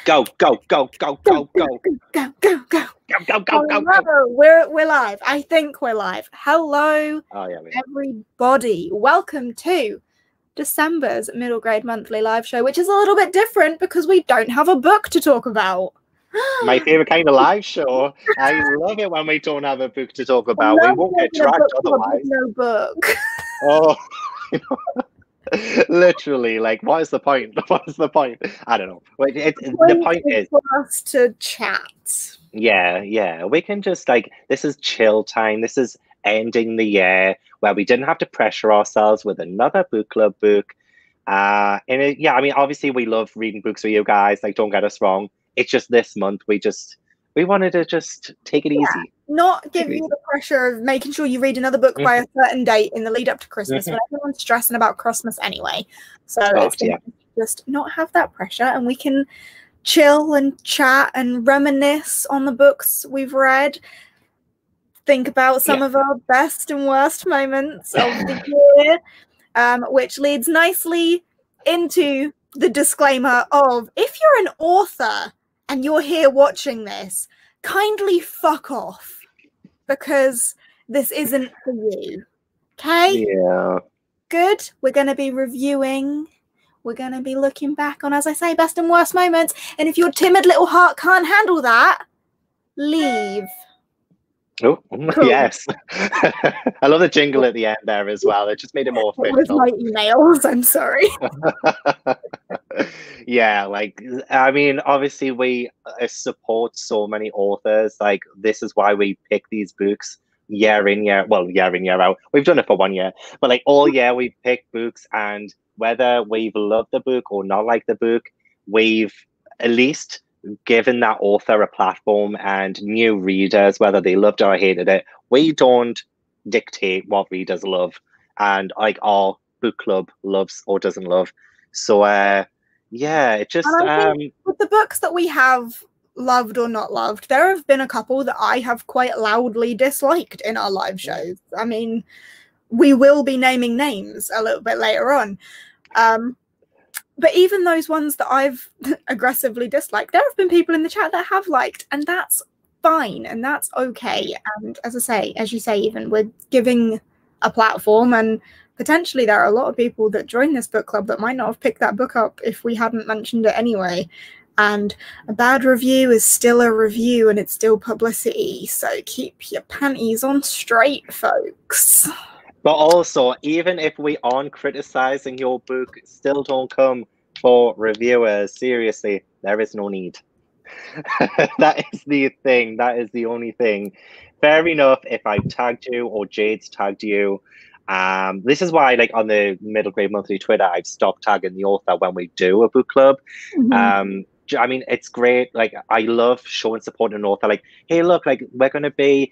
Go, go, go, go, go, go. Go, go, go. Go, go, go, go, go. Hello, we're live. I think we're live. Hello, everybody. Welcome to December's Middle Grade Monthly live show, which is a little bit different because we don't have a book to talk about. My favorite kind of live show. I love it when we don't have a book to talk about. We won't get dragged otherwise. No book. Oh, literally, like, what is the point? What is the point? I don't know. The point is for us to chat. Yeah. We can just, like, this is chill time. This is ending the year where we didn't have to pressure ourselves with another book club book. I mean, obviously we love reading books with you guys. Like, don't get us wrong. It's just this month we wanted to just take it easy. Not give you the pressure of making sure you read another book by a certain date in the lead up to Christmas when everyone's stressing about Christmas anyway. So just not have that pressure, and we can chill and chat and reminisce on the books we've read. Think about some of our best and worst moments of the year, which leads nicely into the disclaimer of, if you're an author and you're here watching this, kindly fuck off, because this isn't for you. Okay? Yeah. Good. We're going to be reviewing. We're going to be looking back on, as I say, best and worst moments. And if your timid little heart can't handle that, leave. Oh, cool. Yes. I love the jingle at the end there as well. It just made it more official. With my emails, I'm sorry. Yeah, like, I mean, obviously we support so many authors. Like, this is why we pick these books year in, year out. We've done it for 1 year, but like all year we pick books, and whether we've loved the book or not like the book, we've at least given that author a platform, and new readers, whether they loved or hated it, we don't dictate what readers love and like our book club loves or doesn't love. So it just with the books that we have loved or not loved, there have been a couple that I have quite loudly disliked in our live shows. I mean, we will be naming names a little bit later on. But even those ones that I've aggressively disliked, there have been people in the chat that have liked, and that's fine, and that's okay. And as you say, even we're giving a platform, and potentially there are a lot of people that join this book club that might not have picked that book up if we hadn't mentioned it anyway. And a bad review is still a review, and it's still publicity. So keep your panties on straight, folks. But also, even if we aren't criticizing your book, still don't come for reviewers. Seriously, there is no need. That is the thing. That is the only thing. Fair enough if I've tagged you or Jade's tagged you. This is why, like, on the Middle Grade Monthly Twitter, I've stopped tagging the author when we do a book club. I mean, it's great. Like, I love showing support to an author. Like, hey, look, like, we're going to be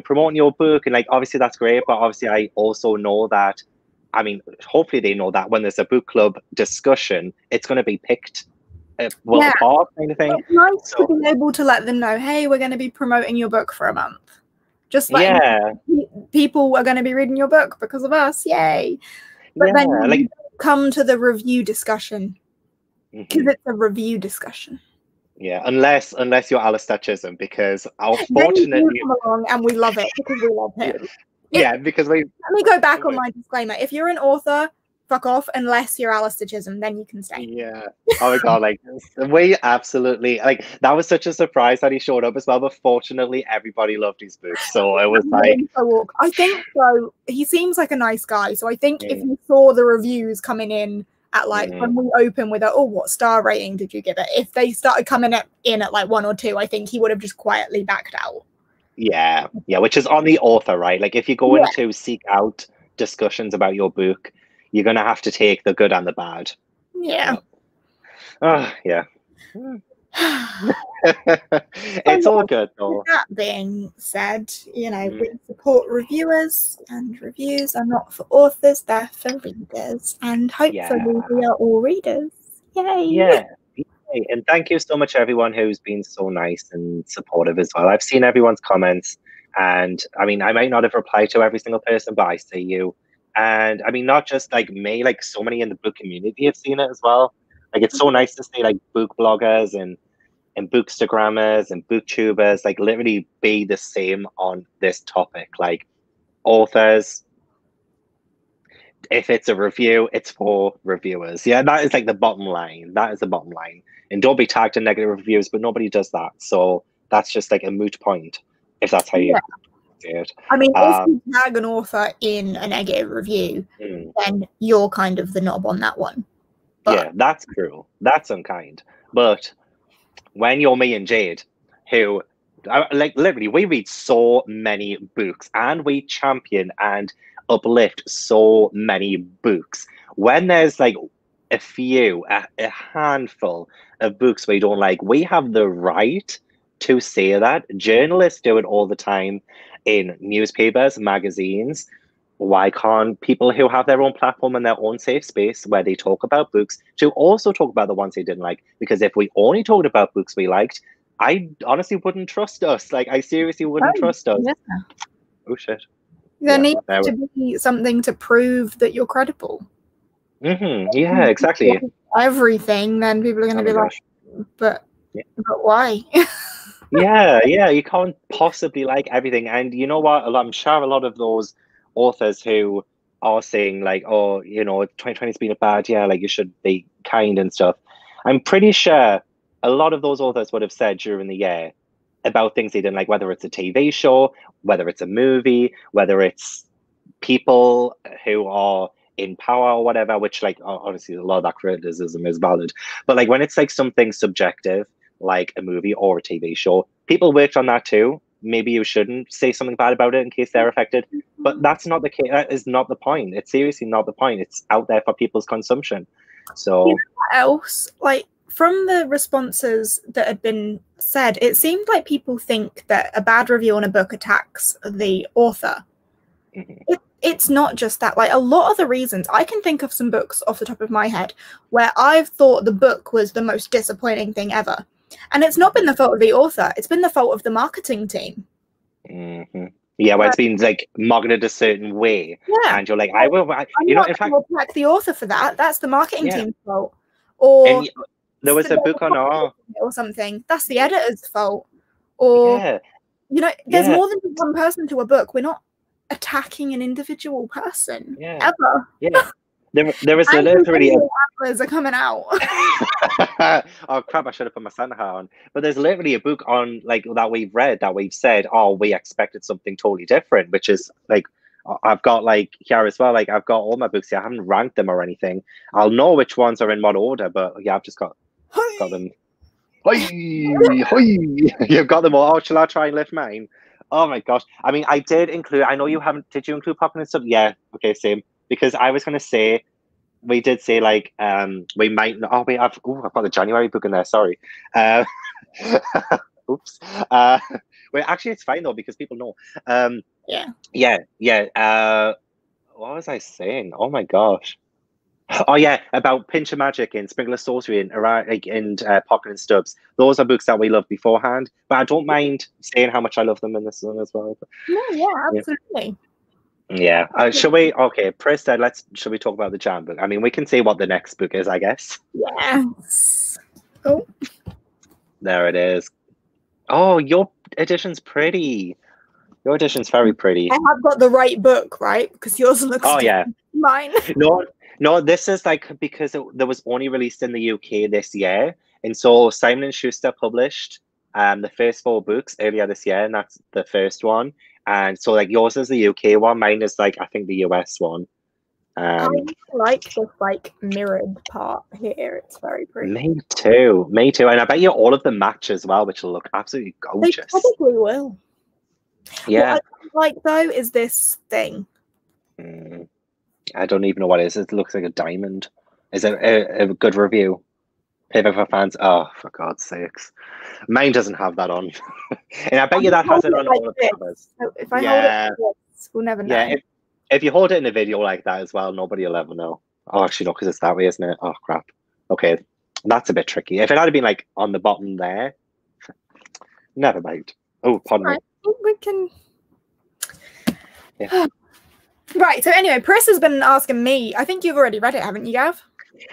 promoting your book. And, like, obviously that's great. But obviously I also know that, I mean, hopefully they know that when there's a book club discussion, it's going to be picked apart kind of thing. It's nice to be able to let them know, hey, we're going to be promoting your book for a month. Just like people are going to be reading your book because of us. Yay. But then like, come to the review discussion. Because it's a review discussion. Yeah, unless you're Alistair Chisholm, because unfortunately come along and we love it because we love him. Because let me go back on my disclaimer. If you're an author, fuck off, unless you're Alistair Chisholm, then you can stay. Yeah. Oh my god, like, we absolutely, like, that was such a surprise that he showed up as well, but fortunately everybody loved his books. So it was like, I think so. He seems like a nice guy. So I think if you saw the reviews coming in at like when we open with what star rating did you give it? If they started coming in at like 1 or 2, I think he would have just quietly backed out. Yeah, which is on the author, right? Like, if you're going to seek out discussions about your book, you're gonna have to take the good and the bad. Yeah. It's all good though. That being said, we support reviewers, and reviews are not for authors, they're for readers, and hopefully we are all readers. Yay! And thank you so much everyone who's been so nice and supportive as well. I've seen everyone's comments, and I mean, I might not have replied to every single person, but I see you. And I mean, not just like me, like so many in the book community have seen it as well. Like, it's so nice to see like book bloggers and and bookstagrammers and booktubers like literally be the same on this topic. Like authors, if it's a review, it's for reviewers. Yeah, that is like the bottom line. That is the bottom line. And don't be tagged in negative reviews, but nobody does that. So that's just like a moot point, if that's how you see it. I mean, if you tag an author in a negative review, then you're kind of the knob on that one. But yeah, that's cruel. That's unkind. But when you're me and Jade, who like literally we read so many books and we champion and uplift so many books, when there's like a handful of books we don't like, we have the right to say that. Journalists do it all the time in newspapers, magazines. Why can't people who have their own platform and their own safe space where they talk about books to also talk about the ones they didn't like? Because if we only talked about books we liked, I honestly wouldn't trust us. Like, I seriously wouldn't trust us. Yeah. Oh, shit. There needs to be something to prove that you're credible. Yeah, exactly. Everything, then people are going to be like, but why? yeah, you can't possibly like everything. And you know what? I'm sure a lot of those authors who are saying like, oh, 2020's been a bad year, like you should be kind and stuff. I'm pretty sure a lot of those authors would have said during the year about things they didn't like, whether it's a TV show, whether it's a movie, whether it's people who are in power or whatever, which like honestly a lot of that criticism is valid. But like when it's like something subjective, like a movie or a TV show, people worked on that too. Maybe you shouldn't say something bad about it in case they're affected. But that's not the case. That is not the point. It's seriously not the point. It's out there for people's consumption. So you know what else? Like from the responses that had been said, it seemed like people think that a bad review on a book attacks the author. It's not just that. Like a lot of the reasons, I can think of some books off the top of my head where I've thought the book was the most disappointing thing ever. And it's not been the fault of the author. It's been the fault of the marketing team. Yeah, where it's been like marketed a certain way. Yeah. And you're like, in fact, attack the author for that. That's the marketing team's fault. Or there was a book on or something. That's the editor's fault. Or there's more than one person to a book. We're not attacking an individual person ever. Yeah. There was literally antlers are coming out. Oh crap, I should have put my Santa hat on. But there's literally a book on like that we've read that we've said, oh, we expected something totally different, which is like I've got like here as well, like I've got all my books here. I haven't ranked them or anything. I'll know which ones are in what order, but yeah, I've just got them. You've got them all. Oh, shall I try and lift mine? Oh my gosh. I mean, I did include, I know you haven't, did you include Popcorn and Stuff? Yeah, okay, same. Because I was going to say, we did say like, we might, I've got the January book in there, sorry. Oops. Well, actually, it's fine though, because people know. Yeah. What was I saying? Oh my gosh. Oh yeah, about Pinch of Magic and Sprinkle of Sorcery and Pocket and Stubbs. Those are books that we loved beforehand, but I don't mind saying how much I love them in this one as well. No, yeah, absolutely. Yeah. Shall we? Okay, Pris said, shall we talk about the Jam book? I mean, we can say what the next book is, I guess. Yes. Oh. There it is. Oh, your edition's pretty. Your edition's very pretty. I have got the right book, right? Because yours looks mine. No, this is like because there was only released in the UK this year, and so Simon & Schuster published the first 4 books earlier this year, and that's the first one. And so like yours is the UK one, mine is like I think the US one. I like this like mirrored part here. It's very pretty. Me too, and I bet you all of them match as well, which will look absolutely gorgeous. They probably will. Yeah. What I like though is this thing. I don't even know what it is. It looks like a diamond. Is it a good review? Paper for fans. Oh, for God's sakes. Mine doesn't have that on. And I bet you that has it on all of the covers. So if I hold it like this, we'll never know. Yeah, if you hold it in a video like that as well, nobody will ever know. Oh, actually, no, because it's that way, isn't it? Oh, crap. Okay, that's a bit tricky. If it had been like on the bottom there, never mind. Oh, pardon me. We can... Yeah. Right, so anyway, Pris has been asking me, I think you've already read it, haven't you, Gav?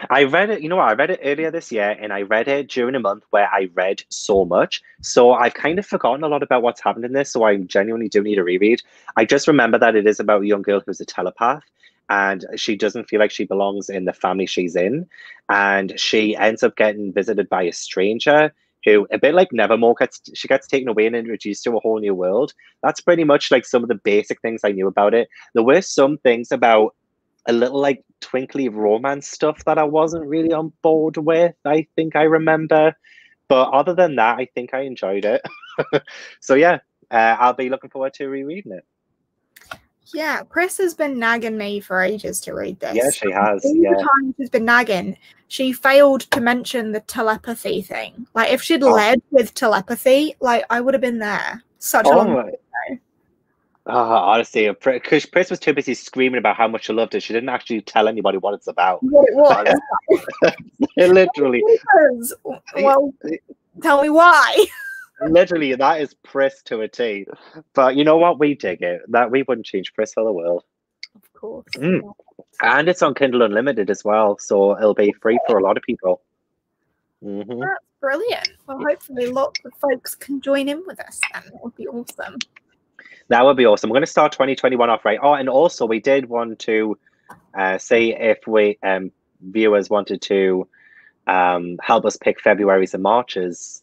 I read it, you know what? I read it earlier this year and I read it during a month where I read so much. So I've kind of forgotten a lot about what's happened in this. So I genuinely do need a reread. I just remember that it is about a young girl who's a telepath and she doesn't feel like she belongs in the family she's in. And she ends up getting visited by a stranger who, a bit like Nevermore, she gets taken away and introduced to a whole new world. That's pretty much like some of the basic things I knew about it. There were some things about a little like twinkly romance stuff that I wasn't really on board with, I think I remember. But other than that, I think I enjoyed it. So yeah, I'll be looking forward to rereading it. Yeah, Chris has been nagging me for ages to read this. Yeah, she has. All the time she's been nagging. She failed to mention the telepathy thing. Like, if she'd led with telepathy, like, I would have been there. Such a long time ago. Honestly, because Chris was too busy screaming about how much she loved it, she didn't actually tell anybody what it's about. What it was. Literally. Well, tell me why. Literally, that is Pris to a T. But you know what? We dig it. That we wouldn't change Pris for the world. Of course. And it's on Kindle Unlimited as well, so it'll be free for a lot of people. That's brilliant. Well, hopefully lots of folks can join in with us, and that would be awesome. That would be awesome. We're going to start 2021 off right. Oh, and also we did want to see if we viewers wanted to help us pick February's and March's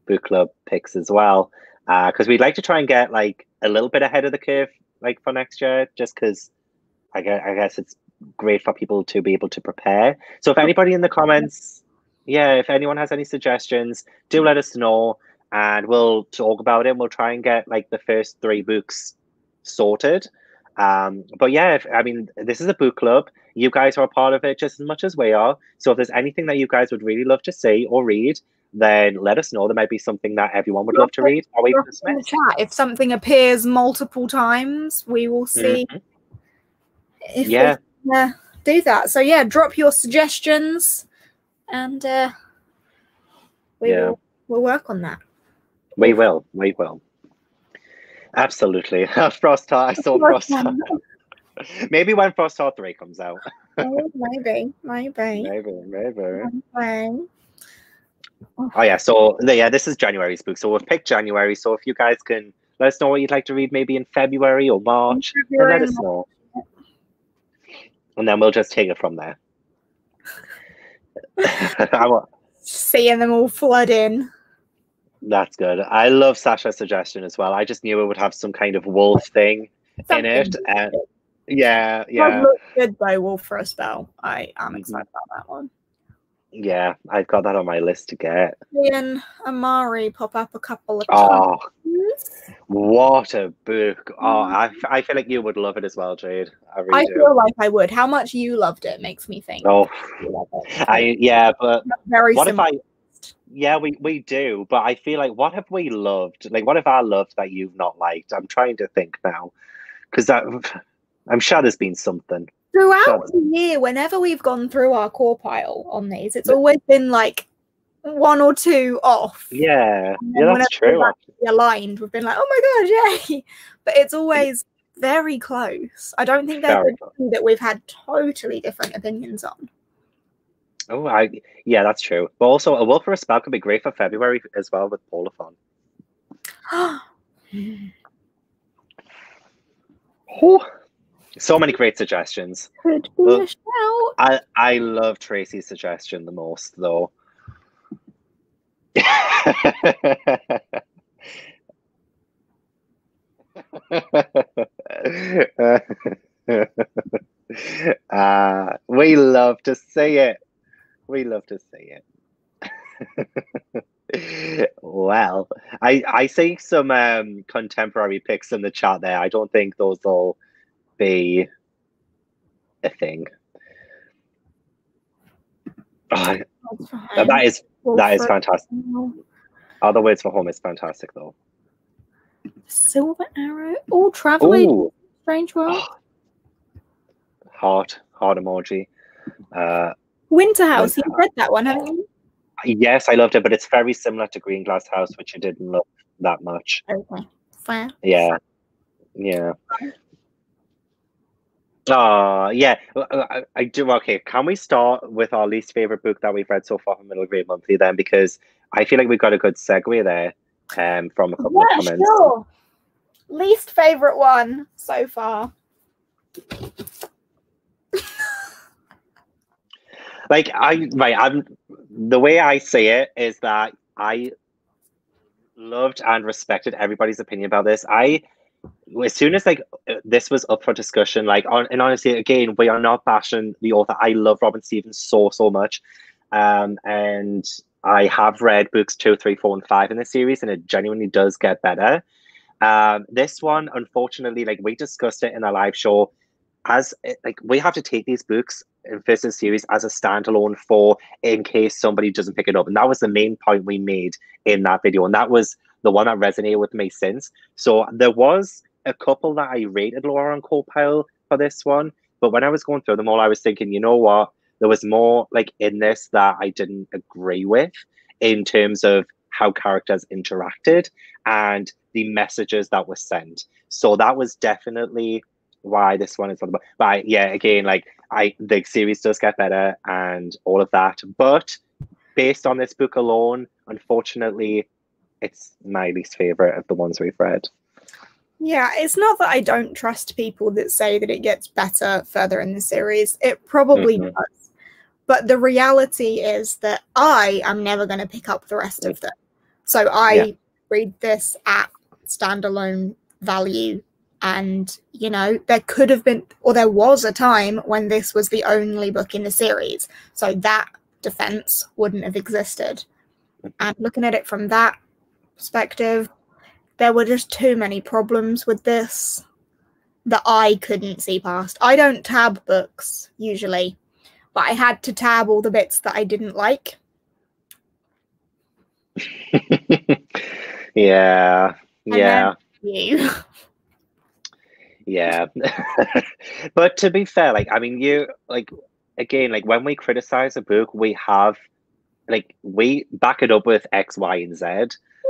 book club picks as well, because we'd like to try and get like a little bit ahead of the curve like for next year, just because I guess it's great for people to be able to prepare. So if anybody in the comments, if anyone has any suggestions, do let us know and we'll talk about it. We'll try and get like the first 3 books sorted. But yeah, I mean, this is a book club. You guys are a part of it just as much as we are. So if there's anything that you guys would really love to see or read, then let us know. There might be something that everyone would love to read. Or even in the chat. If something appears multiple times, we will see if we can do that. So yeah, drop your suggestions and we'll work on that. We will. Absolutely. Frost Heart. I saw Frost Heart. Maybe when Frost Heart 3 comes out. Maybe. Oh yeah, so this is January's book. So we've picked January. So if you guys can let us know what you'd like to read maybe in February or March, then let us know. And then we'll just take it from there. Seeing them all flood in. That's good. I love Sasha's suggestion as well. I just knew it would have some kind of wolf thing in it. And yeah. It looks good though, Wolf for a Spell. I am excited about that one. Yeah, I've got that on my list to get. And Amari pop up a couple of times. What a book. I feel like you would love it as well, Jade. I feel like I would. How much you loved it makes me think. But very what similar. We do, but I feel like what have we loved? Like what have I loved that you've not liked? I'm trying to think now. Because I'm sure there's been something. Throughout the year, whenever we've gone through our core pile on these, it's always been like 1 or 2 off. Yeah, that's true. Aligned, we've been like, oh my god, yay! But it's always very close. I don't think there's anything that we've had totally different opinions on. Oh, that's true. But also, A Wolf for a Spell could be great for February as well with Polathon. So many great suggestions. Could be a shout. I love Tracy's suggestion the most, though. We love to see it. Well, I see some contemporary picks in the chat there. I don't think those will be a thing. That is fantastic. Other Words for Home is fantastic though. Silver Arrow. Oh, Traveling Strange World. Heart emoji. Winterhouse. You've read that one, haven't you? Yes, I loved it, but it's very similar to Green Glass House, which I didn't love that much. Okay, fair. Yeah. Oh, yeah. I do. Okay, can we start with our least favorite book that we've read so far from Middle Grade Monthly then? Because I feel like we've got a good segue there from a couple of Yeah, comments. sure. Least favorite one so far. Like I'm the way I say it is that I loved and respected everybody's opinion about this. As soon as like this was up for discussion, and honestly, again, we are not bashing the author. I love Robin Stevens so much, and I have read books 2, 3, 4, and 5 in the series, and it genuinely does get better. This one, unfortunately, like we discussed it in a live show, as like we have to take these books in first series as a standalone for in case somebody doesn't pick it up, and that was the main point we made in that video, and that was the one that resonated with me since. So there was a couple that I rated lower on Co-Pile for this one, but when I was going through them all, I was thinking, you know what, there was more like in this that I didn't agree with in terms of how characters interacted and the messages that were sent. So that was definitely why this one is on the. But yeah, again, like the series does get better and all of that, but based on this book alone, unfortunately, it's my least favorite of the ones we've read. Yeah, it's not that I don't trust people that say that it gets better further in the series. It probably does. But the reality is that I am never going to pick up the rest of them. So I read this at standalone value. And, you know, there could have been, or there was a time when this was the only book in the series. So that defense wouldn't have existed. And looking at it from that perspective, there were just too many problems with this that I couldn't see past. I don't tab books usually, but I had to tab all the bits that I didn't like. Yeah. You. Yeah. But to be fair, like, I mean, you, like, again, like, when we criticize a book, we back it up with X, Y, and Z.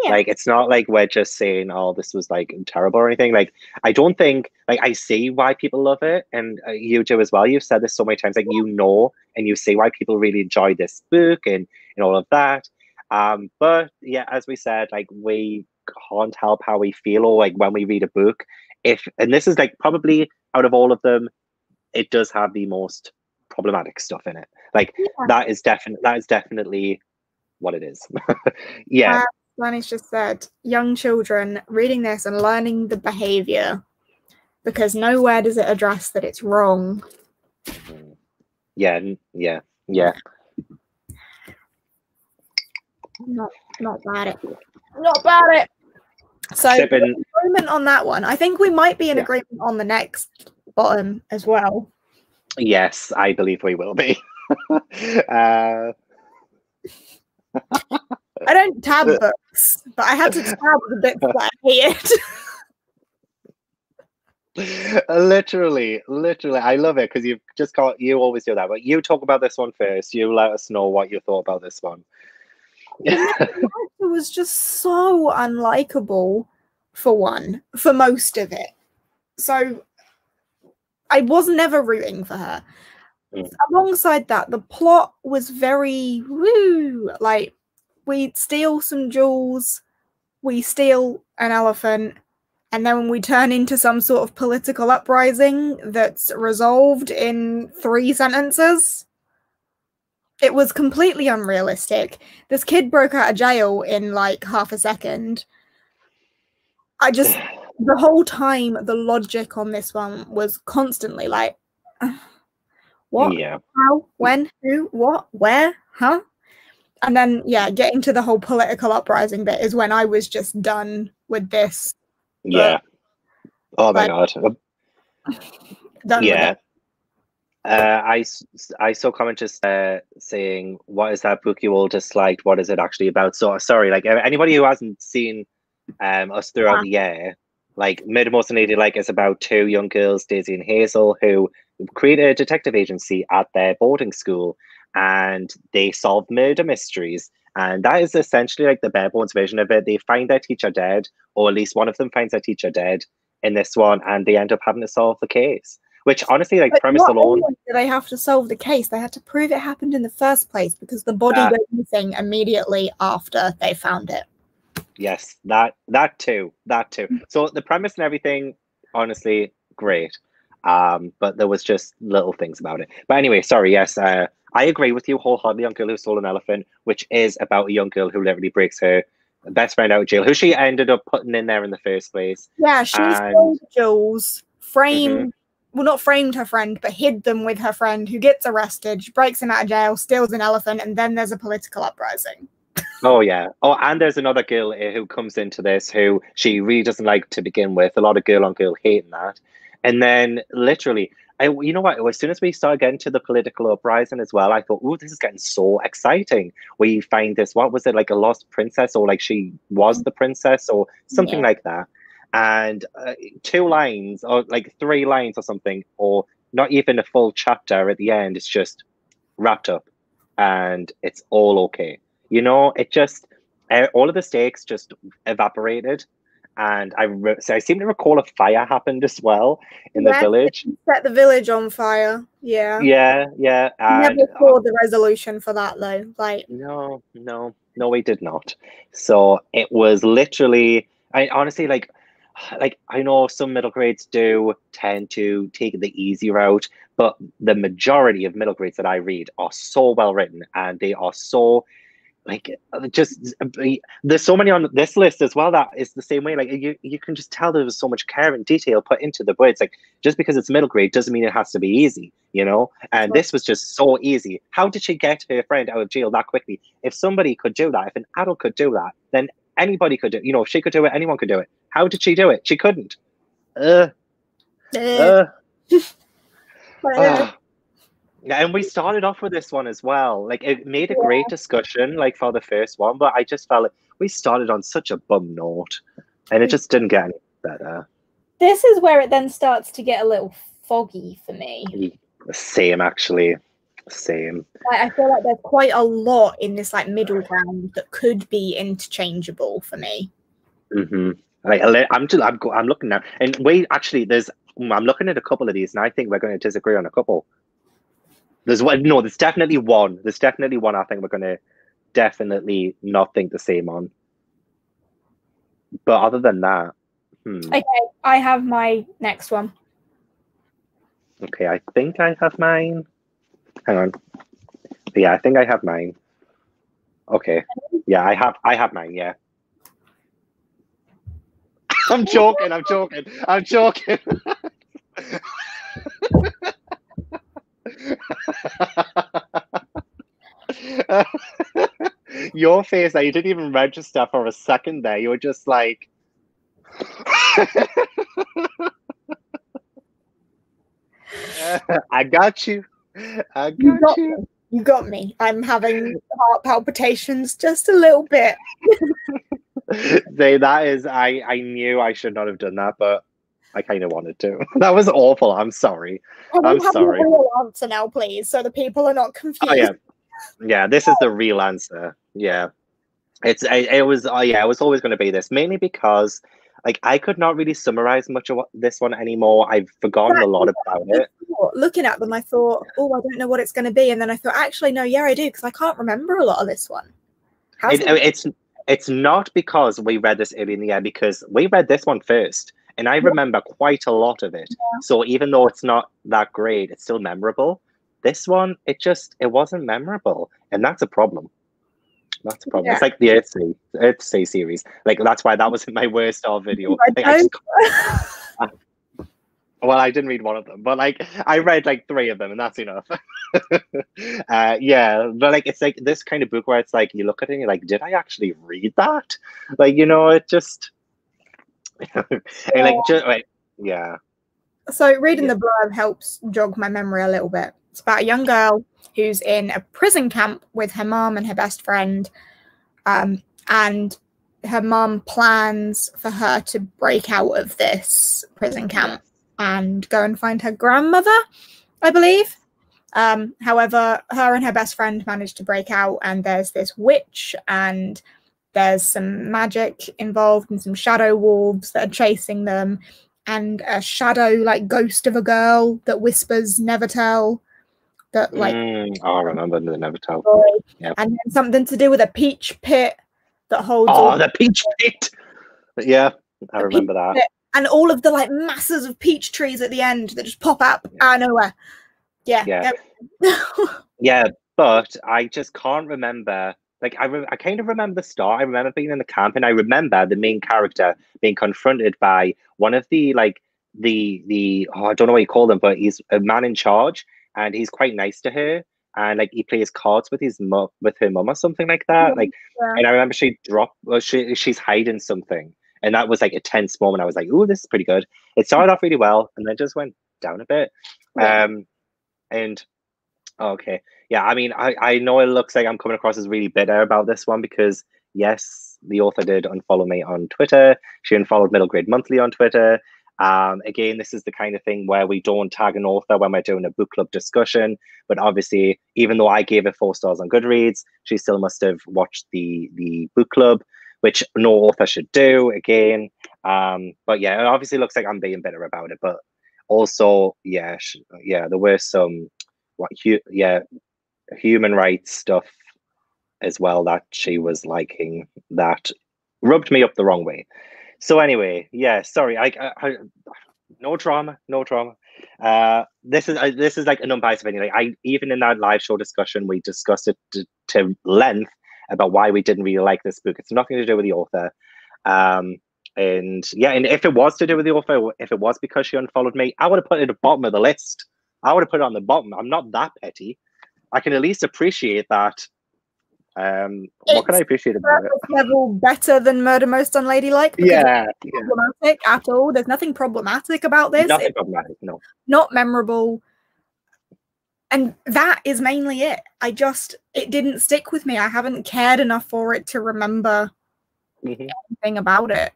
Yeah. Like, it's not like we're just saying, oh, this was, like, terrible or anything. Like, I don't think, like, I see why people love it, and you do as well. You've said this so many times, like, you know, and you see why people really enjoy this book and all of that. But, yeah, as we said, like, we can't help how we feel, or, like, when we read a book. And this is, like, probably out of all of them, it does have the most problematic stuff in it. Like, that is definitely what it is. Yeah. Lanny's just said, young children reading this and learning the behavior, because nowhere does it address that it's wrong. Yeah. Not bad it. So agreement on that one. I think we might be in agreement on the next bottom as well. Yes, I believe we will be. I don't tab books, but I had to tab the bits that I hated. Literally, I love it because you always do that. But you talk about this one first. You let us know what you thought about this one. It was just so unlikable for most of it. So I was never rooting for her. Alongside that, the plot was very like, we steal some jewels, we steal an elephant, and then we turn into some sort of political uprising that's resolved in 3 sentences. It was completely unrealistic. This kid broke out of jail in like half a second. The whole time, the logic on this one was constantly like, what? Yeah. How? When? Who? What? Where? Huh? And then, getting to the whole political uprising bit is when I was just done with this. Yeah. Oh my God. Done with it. I saw comments just saying, what is that book you all disliked? What is it actually about? So sorry, like anybody who hasn't seen us throughout the year, like Murder Most Lady Like is about 2 young girls, Daisy and Hazel, who create a detective agency at their boarding school, and they solve murder mysteries. And that is essentially like the bare bones version of it. They find their teacher dead, or at least one of them finds their teacher dead in this one, and they end up having to solve the case, Which honestly, like, But premise not alone, only do they have to solve the case, they had to prove it happened in the first place because the body That- went missing immediately after they found it. yes, that too. So the premise and everything, honestly, great. But there was just little things about it. But anyway, sorry, yes, I agree with you wholeheartedly on Girl Who Stole an Elephant, which is about a young girl who literally breaks her best friend out of jail, who she ended up putting in there in the first place. Yeah, she And stole the jewels, framed, well, not framed her friend, but hid them with her friend who gets arrested. She breaks him out of jail, steals an elephant, and then there's a political uprising. oh yeah. Oh, and there's another girl who comes into this who she really doesn't like to begin with. A lot of girl on girl hating that, and then literally, you know what? As soon as we started getting to the political uprising as well, I thought, "Oh, this is getting so exciting." We find this. What was it, like a lost princess, or like she was the princess, or something Yeah. like that? And 2 lines, or like 3 lines, or something, or not even a full chapter at the end. It's just wrapped up, and it's all okay. You know, it just all of the stakes just evaporated, and so I seem to recall a fire happened as well in the Yeah, village. set the village on fire. Yeah. Yeah, and Never saw the resolution for that though. Like, no, we did not. So it was literally, I honestly like I know some middle grades do tend to take the easy route, but the majority of middle grades that I read are so well written, and they are so like just there's so many on this list as well that is the same way. Like you can just tell there was so much care and detail put into the words. Like just because it's middle grade doesn't mean it has to be easy, you know. And this was just so easy. How did she get her friend out of jail that quickly? If somebody could do that, if an adult could do that, then anybody could do. You know, if she could do it, anyone could do it. How did she do it? She couldn't. eh. Yeah, and we started off with this one as well. Like it made a great discussion, like for the first one, but I just felt like we started on such a bum note, and it just didn't get any better. This is where it then starts to get a little foggy for me. Same, actually, same. Like, I feel like there's quite a lot in this like middle ground that could be interchangeable for me. Like I'm looking now, and wait, actually, I'm looking at a couple of these, and I think we're going to disagree on a couple. There's one. No, there's definitely one. There's definitely one. I think we're going to definitely not think the same on. But other than that, Okay, I have my next one. Okay, I think I have mine. Hang on. Yeah, I think I have mine. Okay. Yeah, I have mine. Yeah. I'm joking. Your face, you didn't even register for a second there. You were just like. I got you. You got me. I'm having heart palpitations just a little bit. That is, I knew I should not have done that, but I kind of wanted to. That was awful. I'm sorry. I'm sorry. A real answer now, please, so the people are not confused. Oh yeah. This is the real answer. Yeah, it was always going to be this, mainly because like I could not really summarize much of this one anymore. I've forgotten a lot about it. Looking at them, I thought, oh, I don't know what it's going to be, and then I thought, actually, no, yeah, I do, because I can't remember a lot of this one. It's not because we read this early in the year, because we read this one first, and I remember quite a lot of it. Yeah. So even though it's not that great, it's still memorable. This one, it wasn't memorable, and that's a problem. That's a problem. Yeah. It's like the Earthsea series. Like that's why that was my worst video. Well, I didn't read one of them, but like I read like 3 of them, and that's enough. Yeah, but like it's like this kind of book where it's like you look at it and you're like, did I actually read that? Like, you know, it just yeah. So reading the blurb helps jog my memory a little bit. It's about a young girl who's in a prison camp with her mom and her best friend, and her mom plans for her to break out of this prison camp and go and find her grandmother, I believe. However, her and her best friend manage to break out, and there's this witch, and there's some magic involved and some shadow wolves that are chasing them. and a shadow, like ghost of a girl that whispers never tell. That like I remember the never tell. Yeah. And then something to do with a peach pit that holds. Oh, the peach pit. Yeah, I remember that. Pit. And all of the like masses of peach trees at the end that just pop up out of nowhere. Yeah. Yeah, but I just can't remember. Like I kind of remember the start. I remember being in the camp, and I remember the main character being confronted by one of the like the I don't know what you call them, but he's a man in charge, and he's quite nice to her, and like he plays cards with with her mum or something like that. Like, and I remember she's hiding something, and that was like a tense moment. I was like, "Ooh, this is pretty good." It started off really well, and then just went down a bit. And okay, yeah. I mean, I know it looks like I'm coming across as really bitter about this one because yes, the author did unfollow me on Twitter. She unfollowed Middle Grade Monthly on Twitter. Again, this is the kind of thing where we don't tag an author when we're doing a book club discussion. But obviously, even though I gave it 4 stars on Goodreads, she still must have watched the book club, which no author should do. Again, but yeah, it obviously looks like I'm being bitter about it. But also, yeah, there were some human rights stuff as well that she was liking that rubbed me up the wrong way. So anyway, yeah, sorry, I no trauma. This is like an unbiased opinion. Like I even in that live show discussion, we discussed it to length about why we didn't really like this book. It's nothing to do with the author. And yeah, and if it was to do with the author, if it was because she unfollowed me, I would have put it at the bottom of the list. I would have put it on the bottom. I'm not that petty. I can at least appreciate that. What can I appreciate about it? Level better than Murder Most Unladylike. Yeah, problematic at all. There's nothing problematic about this. Nothing problematic. No. Not memorable. And that is mainly it. It didn't stick with me. I haven't cared enough for it to remember anything about it.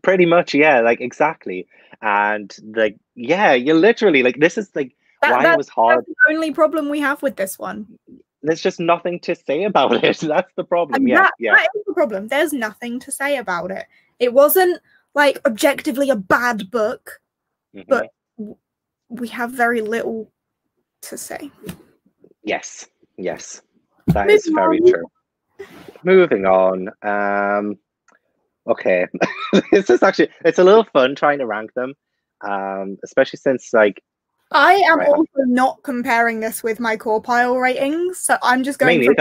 Pretty much, yeah, like exactly. And like, yeah, you're literally like, this is like why it was hard. That's the only problem we have with this one. There's just nothing to say about it. That's the problem. That is the problem. There's nothing to say about it. It wasn't like objectively a bad book, but we have very little to say. Yes, that is very true. Moving on. Okay, this is actually, it's a little fun trying to rank them, especially since like I am also not comparing this with my core pile ratings, so I'm just going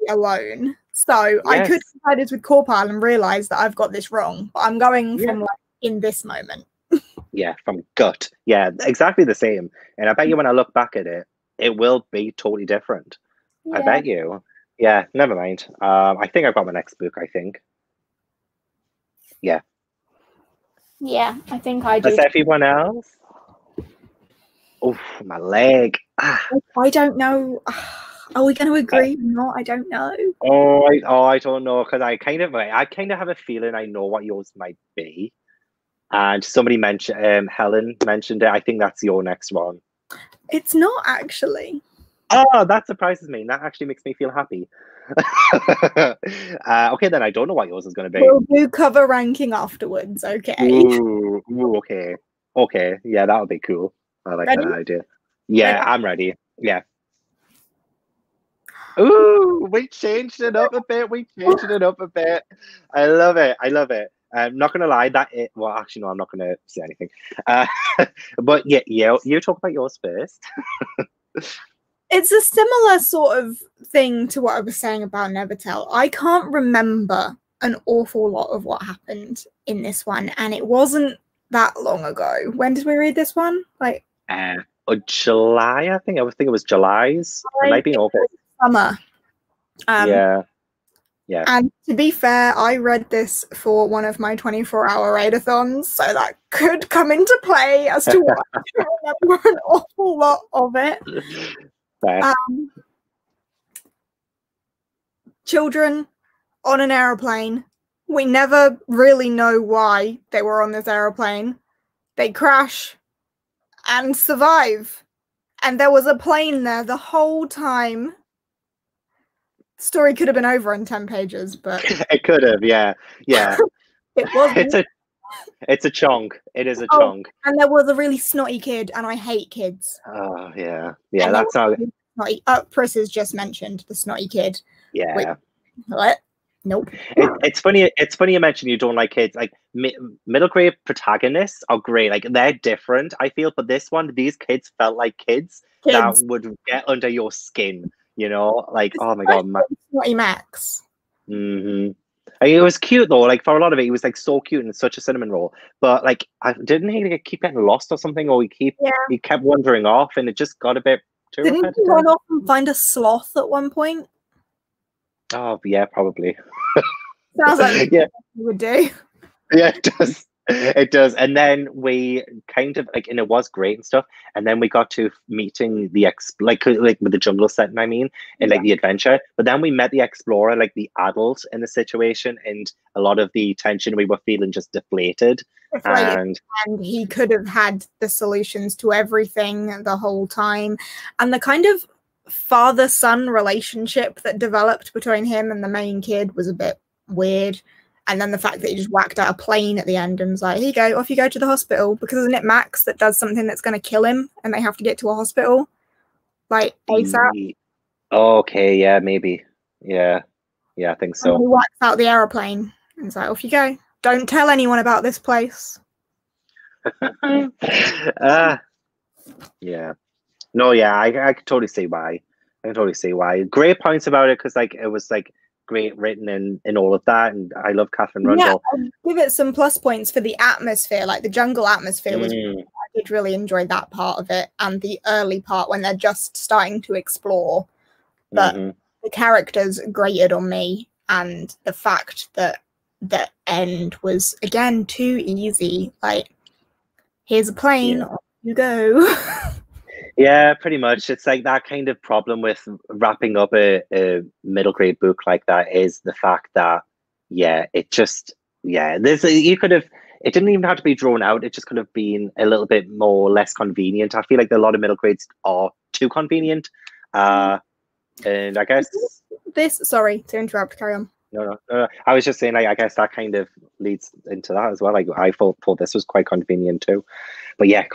alone. So I could compare this with core pile and realize that I've got this wrong, but I'm going from like in this moment. Yeah, from gut. Yeah, exactly the same. And I bet you when I look back at it, it will be totally different. Yeah. I bet you. Yeah, never mind. I think I've got my next book, I think. Yeah. Yeah, I think I do. Does everyone else? Oh, my leg. I don't know. Are we going to agree or not? I don't know. I don't know, because I kind of have a feeling I know what yours might be. And somebody mentioned, Helen mentioned it. I think that's your next one. It's not actually. Oh, that surprises me. That actually makes me feel happy. Okay, then I don't know what yours is going to be. We'll do cover ranking afterwards, okay? Ooh, okay. Okay, yeah, that would be cool. I like that idea. Yeah, ready? I'm ready. Yeah. Ooh, we changed it up a bit. I love it. I'm not gonna lie, well, actually, no, I'm not gonna say anything. But yeah, you talk about yours first. It's a similar sort of thing to what I was saying about Nevertell. I can't remember an awful lot of what happened in this one, and it wasn't that long ago. When did we read this one? Like July, I think. I think it was July's. It might be August. Summer. Yeah. And to be fair, I read this for one of my 24-hour readathons, so that could come into play as to why I don't remember an awful lot of it. Children on an aeroplane. We never really know why they were on this aeroplane. They crash and survive. And there was a plane there the whole time. Story could have been over in 10 pages, but it could have, yeah. It wasn't. It's a chunk. It is a Oh, chunk. and there was a really snotty kid, and I hate kids. Oh yeah, yeah. And That's how. snotty. Pris has just mentioned the snotty kid. Yeah. Wait, what? Nope. It's funny. It's funny you mentioned you don't like kids. Like middle grade protagonists are great. Like they're different. I feel, but this one, these kids felt like kids that would get under your skin. You know, like oh my god, snotty Max. Mm-hmm. It was cute though. Like for a lot of it, he was like so cute and such a cinnamon roll. But like, didn't he like, keep getting lost or something, or he kept wandering off, and it just got a bit too Didn't repetitive. he run off and find a sloth at one point? Oh yeah, probably. Sounds like yeah, you would do. Yeah, it does. It does. And then we kind of like, and it was great and stuff. And then we got to meeting the like with the jungle setting, I mean, and like the adventure. But then we met the explorer, like the adult in the situation, and a lot of the tension we were feeling just deflated. And he could have had the solutions to everything the whole time. And the kind of father-son relationship that developed between him and the main kid was a bit weird. And then the fact that he just whacked out a plane at the end and was like, here you go, off you go to the hospital. Because isn't it Max that does something that's going to kill him and they have to get to a hospital? Like, ASAP? Okay, yeah, maybe. Yeah, I think so. And he whacks out the aeroplane and it's like, off you go. Don't tell anyone about this place. Yeah. No, yeah, I can totally see why. I can totally see why. Great points about it, because like it was like great written and all of that, and I love Katherine Rundell. Yeah, I'll give it some plus points for the atmosphere, like the jungle atmosphere was. I did really enjoy that part of it, and the early part when they're just starting to explore. But the characters grated on me, and the fact that the end was again too easy. Like, here's a plane, off you go. Yeah, pretty much. It's like that kind of problem with wrapping up a middle grade book like that is the fact that, it just, you could have, it didn't even have to be drawn out. It just could have been a little bit less convenient. I feel like a lot of middle grades are too convenient. And I guess sorry to interrupt, carry on. No. I was just saying, like, I guess that kind of leads into that as well. Like, I thought this was quite convenient too. But yeah,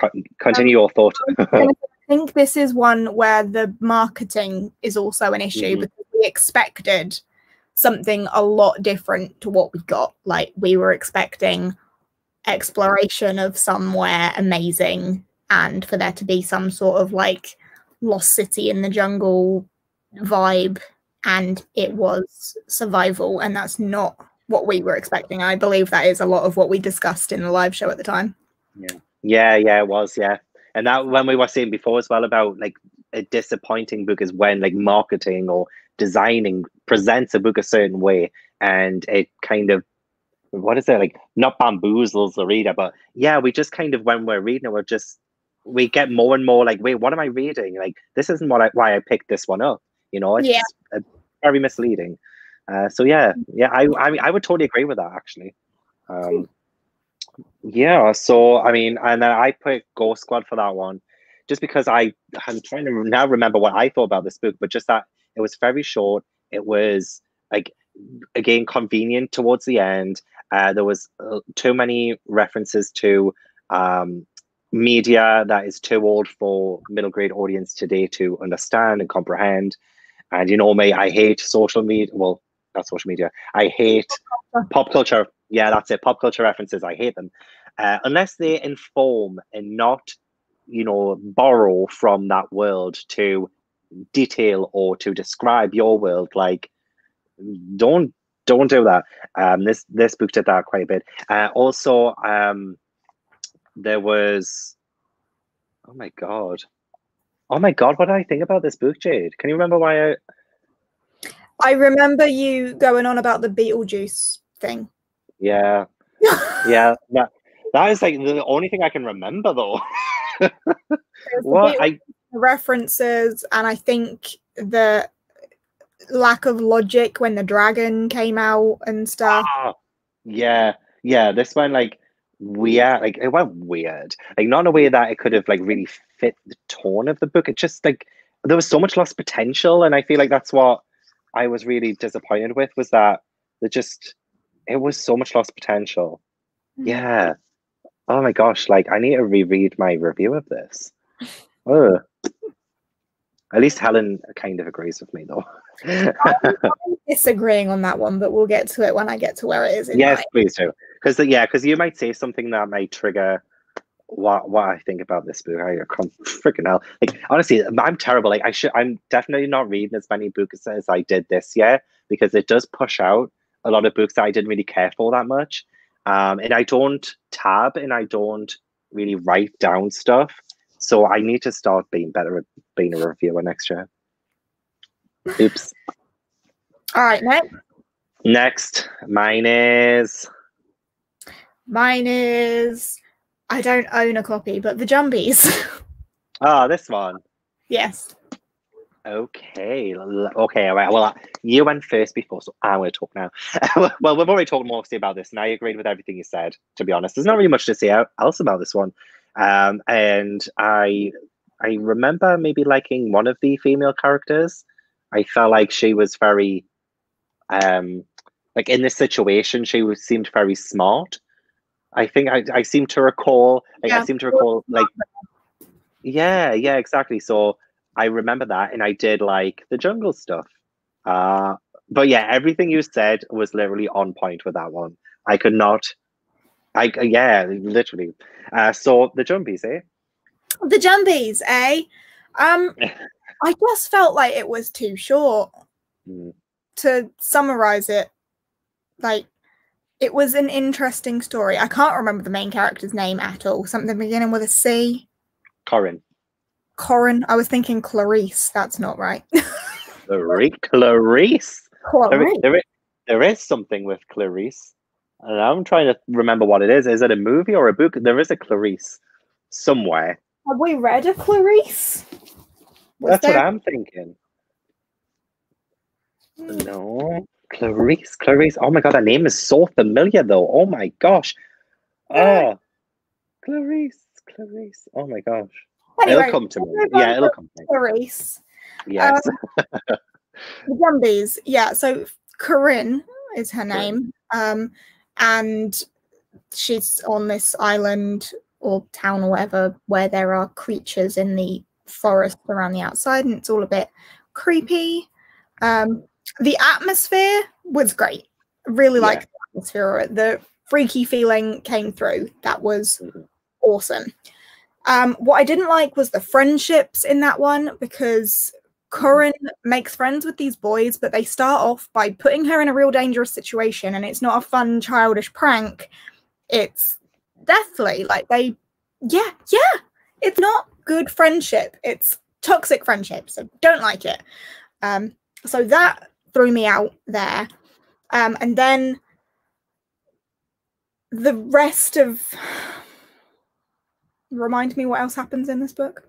continue your thought. I think this is one where the marketing is also an issue, because we expected something a lot different to what we got. Like, we were expecting exploration of somewhere amazing, and for there to be some sort of like lost city in the jungle vibe, and it was survival, and that's not what we were expecting. I believe that is a lot of what we discussed in the live show at the time. Yeah, it was, and that when we were saying before as well about like a disappointing book is when like marketing or designing presents a book a certain way, and it kind of, what is it, like, not bamboozles the reader, but we just kind of, when we're reading it, we get more and more like, wait, what am I reading? Like, this isn't why I picked this one up. You know, it's very misleading. So I would totally agree with that, actually. So I mean, and then I put Ghost Squad for that one, just because I'm trying to now remember what I thought about this book, but just that it was very short. It was like, again, convenient towards the end. There was too many references to media that is too old for middle grade audience today to understand and comprehend. And you know me, I hate social media. Well, not social media. I hate pop culture. Yeah, that's it. Pop culture references. I hate them. Unless they inform and not, borrow from that world to detail or to describe your world. Like, don't do that. This book did that quite a bit. Also, there was, oh my god, what did I think about this book, Jade? Can you remember why I remember you going on about the Beetlejuice thing. Yeah. That is like the only thing I can remember, though. References, and I think the lack of logic when the dragon came out and stuff. This one, like, weird, like, it went weird, like, not in a way that it could have like really fit the tone of the book. It just, like, there was so much lost potential, and I feel like that's what I was really disappointed with, was that it was so much lost potential. Yeah. Oh my gosh, like I need to reread my review of this. Oh, at least Helen kind of agrees with me though. I'm disagreeing on that one, but we'll get to it when I get to where it is in Yes, my. please do. Because you might say something that might trigger what I think about this book. I can't freaking hell. Like honestly, I'm terrible. Like I'm definitely not reading as many books as I did this year because it does push out a lot of books that I didn't really care for that much. And I don't tab and I don't really write down stuff. So I need to start being better at being a reviewer next year. Oops. All right, next. Next, mine is. I don't own a copy, but The Jumbies. Oh, this one. Yes. Okay. Okay. All right. Well, you went first before, so I'm going to talk now. Well, we've already talked mostly about this, and I agreed with everything you said. To be honest, there's not really much to say else about this one. And I remember maybe liking one of the female characters. I felt like she was very, like in this situation, seemed very smart. I think I seem to recall, like, yeah, exactly. So I remember that, and I did like the jungle stuff. But yeah, everything you said was literally on point with that one. I could not, yeah, literally. So the Jumbies, eh? The Jumbies, eh? I just felt like it was too short. To summarize it, like, it was an interesting story. I can't remember the main character's name at all. Something beginning with a C. Corin. I was thinking Clarice. That's not right. Clarice. There is something with Clarice. And I'm trying to remember what it is. Is it a movie or a book? There is a Clarice somewhere. Have we read a Clarice? That's what I'm thinking. No. Clarice. Oh my god, that name is so familiar though. Oh my gosh. Oh. Clarice. Oh my gosh. Anyway, it'll come to me. Yeah, it'll come to me. Clarice. Yes. The Jumbies. Yeah, so Corinne is her name. And she's on this island or town or whatever where there are creatures in the forest around the outside, and it's all a bit creepy. The atmosphere was great. I really liked the atmosphere. The freaky feeling came through. That was awesome. What I didn't like was the friendships in that one, because Corinne makes friends with these boys, but they start off by putting her in a real dangerous situation, and it's not a fun, childish prank. It's deathly. Like it's not good friendship. It's toxic friendship, so don't like it. So that threw me out there. And then the rest of... Remind me what else happens in this book.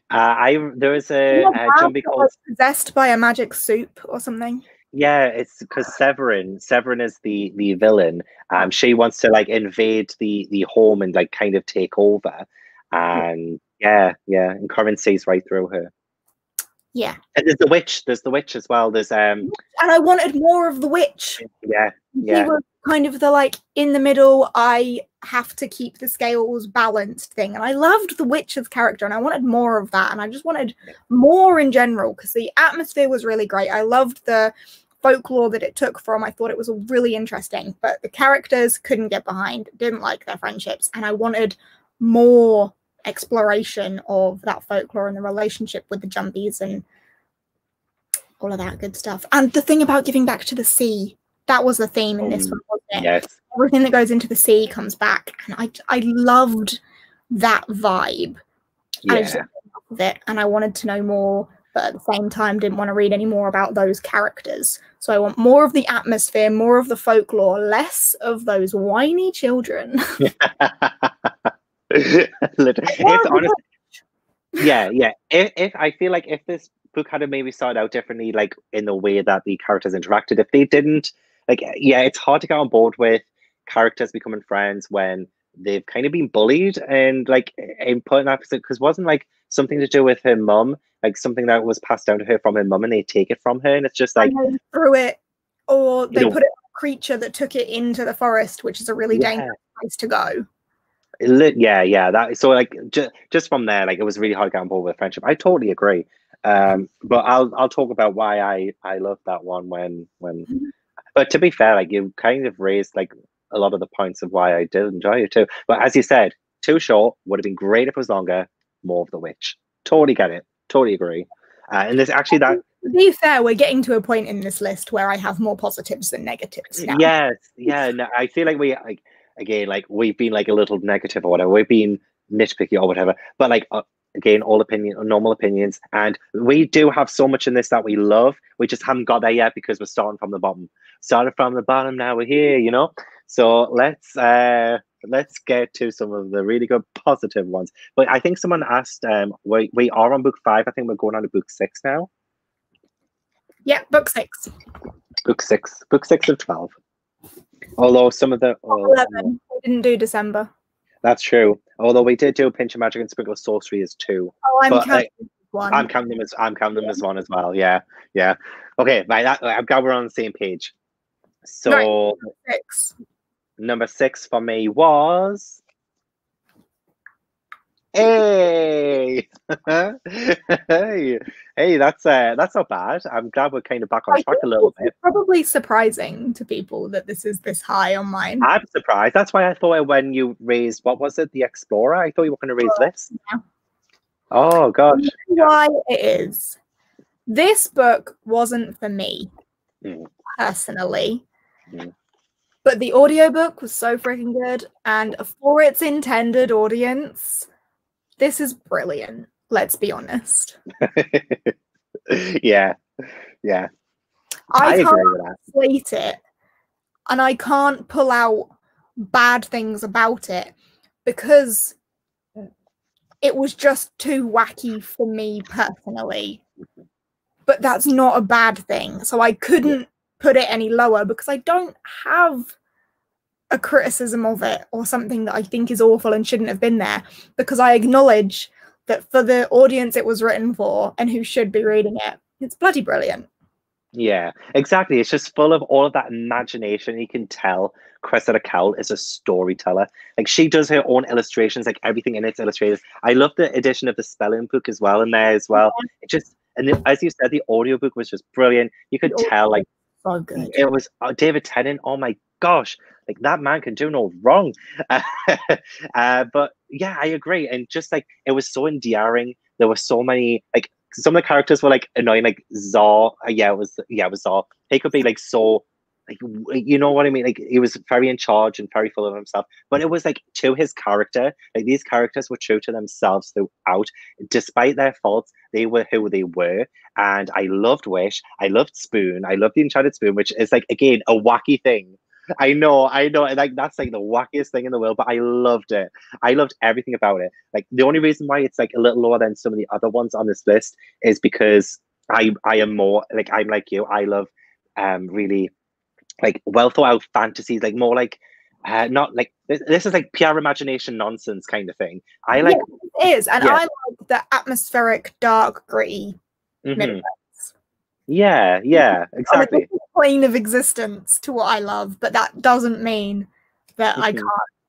There is a Jumbie called possessed by a magic soup or something. Yeah, it's because Severin is the villain. She wants to like invade the home and like kind of take over. And and Corin sees right through her. Yeah. And there's the witch as well. There's and I wanted more of the witch. Yeah. He was kind of the like in the middle, I have to keep the scales balanced thing. And I loved the witch's character and I wanted more of that. And I just wanted more in general because the atmosphere was really great. I loved the folklore that it took from. I thought it was really interesting, but the characters couldn't get behind, didn't like their friendships. And I wanted more exploration of that folklore and the relationship with the Jumbies and all of that good stuff. And the thing about giving back to the sea, that was the theme in this one, wasn't it? Yes. Everything that goes into the sea comes back. And I loved that vibe. Yeah. I just loved it, and I wanted to know more, but at the same time didn't want to read any more about those characters. So I want more of the atmosphere, more of the folklore, less of those whiny children. It's honestly, If I feel like if this book had maybe started out differently, like in the way that the characters interacted, if they didn't, like, it's hard to get on board with characters becoming friends when they've kind of been bullied and like in putting that, because it wasn't like something to do with her mum, like something that was passed down to her from her mum, and they take it from her, and it's just like threw it, or they put it on a creature that took it into the forest, which is a really dangerous place to go. Yeah. That so like just from there, like it was really hard to get on board with friendship. I totally agree. But I'll talk about why I love that one when. But to be fair, like you kind of raised like a lot of the points of why I did enjoy it too. But as you said, too short. Would have been great if it was longer. More of the witch. Totally get it. Totally agree. And there's actually that. To be fair, we're getting to a point in this list where I have more positives than negatives now. Yes, yeah. No, I feel like we like again, like we've been like a little negative or whatever. We've been nitpicky or whatever. But like again, all normal opinions, and we do have so much in this that we love. We just haven't got there yet because we're starting from the bottom. Started from the bottom, now we're here. You know. So let's get to some of the really good positive ones. But I think someone asked, we are on book 5. I think we're going on to book 6 now. Yeah, book 6. Book 6. Book 6 of 12. Although some of the 11. We didn't do December. That's true. Although we did do a Pinch of Magic and Sprinkle of Sorcery as 2. Oh, I'm counting one. I'm counting them as 1 as well. Yeah. Okay, right. I'm glad we're on the same page. So right. 6. Number 6 for me was hey, that's not bad. I'm glad we're kind of back on track a little bit. Probably surprising to people that this is this high on mine. I'm surprised. That's why I thought when you raised, what was it, the Explorer? I thought you were going to raise this. Yeah. Oh gosh. Why it is. This book wasn't for me personally. But the audiobook was so freaking good, and for its intended audience, this is brilliant. Let's be honest. Yeah. I agree can't with that. slate it, and I can't pull out bad things about it because it was just too wacky for me personally. But that's not a bad thing. So I couldn't put it any lower because I don't have a criticism of it or something that I think is awful and shouldn't have been there, because I acknowledge that for the audience it was written for and who should be reading it, it's bloody brilliant. Yeah, exactly. It's just full of all of that imagination. You can tell Cressida Cowell is a storyteller. Like she does her own illustrations, like everything in it's illustrated. I love the addition of the spelling book as well in there as well. It just, and as you said, the audiobook was just brilliant. You could tell like so good. It was David Tennant. Oh my gosh, like that man can do no wrong. But yeah, I agree. And just like it was so endearing. There were so many like some of the characters were like annoying, like Zor. It was Zor. He could be like so, like you know what I mean. Like he was very in charge and very full of himself. But it was like to his character. Like these characters were true to themselves throughout, despite their faults. They were who they were. And I loved Wish. I loved Spoon. I loved the Enchanted Spoon, which is like again a wacky thing. I know, like that's like the wackiest thing in the world, but I loved it. I loved everything about it. Like the only reason why it's like a little lower than some of the other ones on this list is because I am more like I'm like you. I love really like well thought out fantasies, like more like not like this is like pure imagination nonsense kind of thing. I like it is, and I like the atmospheric, dark, gritty. Yeah, exactly. Plane of existence to what I love, but that doesn't mean that I can't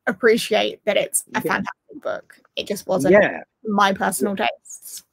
appreciate that it's a fantastic book. It just wasn't my personal tastes.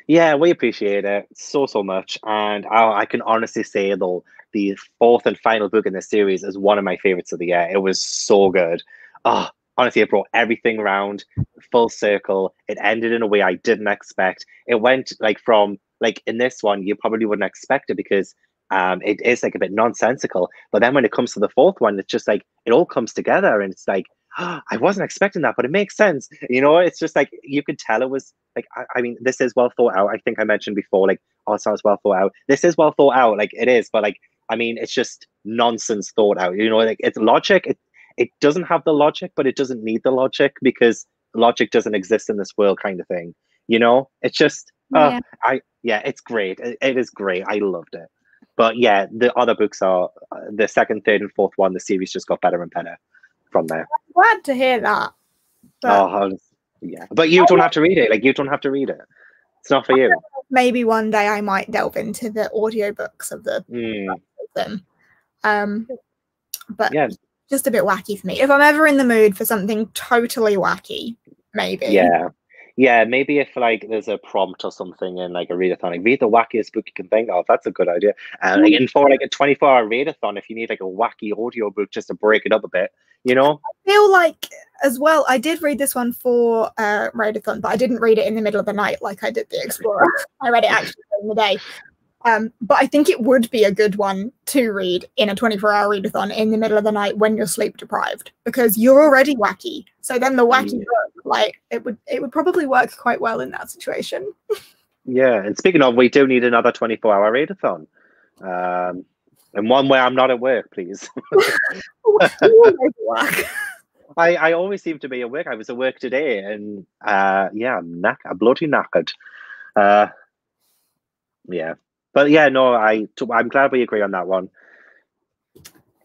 Yeah, we appreciate it so much, and I can honestly say though the 4th and final book in this series is one of my favorites of the year. It was so good. Oh, honestly, it brought everything around full circle. It ended in a way I didn't expect. It went like from like in this one, you probably wouldn't expect it because it is like a bit nonsensical. But then when it comes to the 4th one, it's just like it all comes together, and it's like I wasn't expecting that, but it makes sense. You know, it's just like you could tell it was like I mean, this is well thought out. I think I mentioned before, like sounds well thought out. This is well thought out, like it is, but like I mean, it's just nonsense thought out. You know, like it's logic. It doesn't have the logic, but it doesn't need the logic because logic doesn't exist in this world, kind of thing. You know, it's just it's great. It is great. I loved it. But yeah, the other books are the 2nd, 3rd, and 4th one. The series just got better and better from there. I'm glad to hear that. But, but you don't have to read it. Like you don't have to read it. It's not for you. Maybe one day I might delve into the audiobooks of them. But just a bit wacky for me. If I'm ever in the mood for something totally wacky, maybe. Yeah, maybe if like there's a prompt or something in like a readathon, like read the wackiest book you can think of. That's a good idea. Like, and for like a 24-hour readathon, if you need like a wacky audio book just to break it up a bit, you know. I feel like as well. I did read this one for readathon, but I didn't read it in the middle of the night like I did the Explorer. I read it actually during the day. But I think it would be a good one to read in a 24-hour readathon in the middle of the night when you're sleep deprived, because you're already wacky. So then the wacky book, like it would probably work quite well in that situation. Yeah, and speaking of, we do need another 24-hour readathon. And one where I'm not at work, please. I always seem to be at work. I was at work today, and yeah, I'm bloody knackered. Yeah. But yeah, no, I'm glad we agree on that one.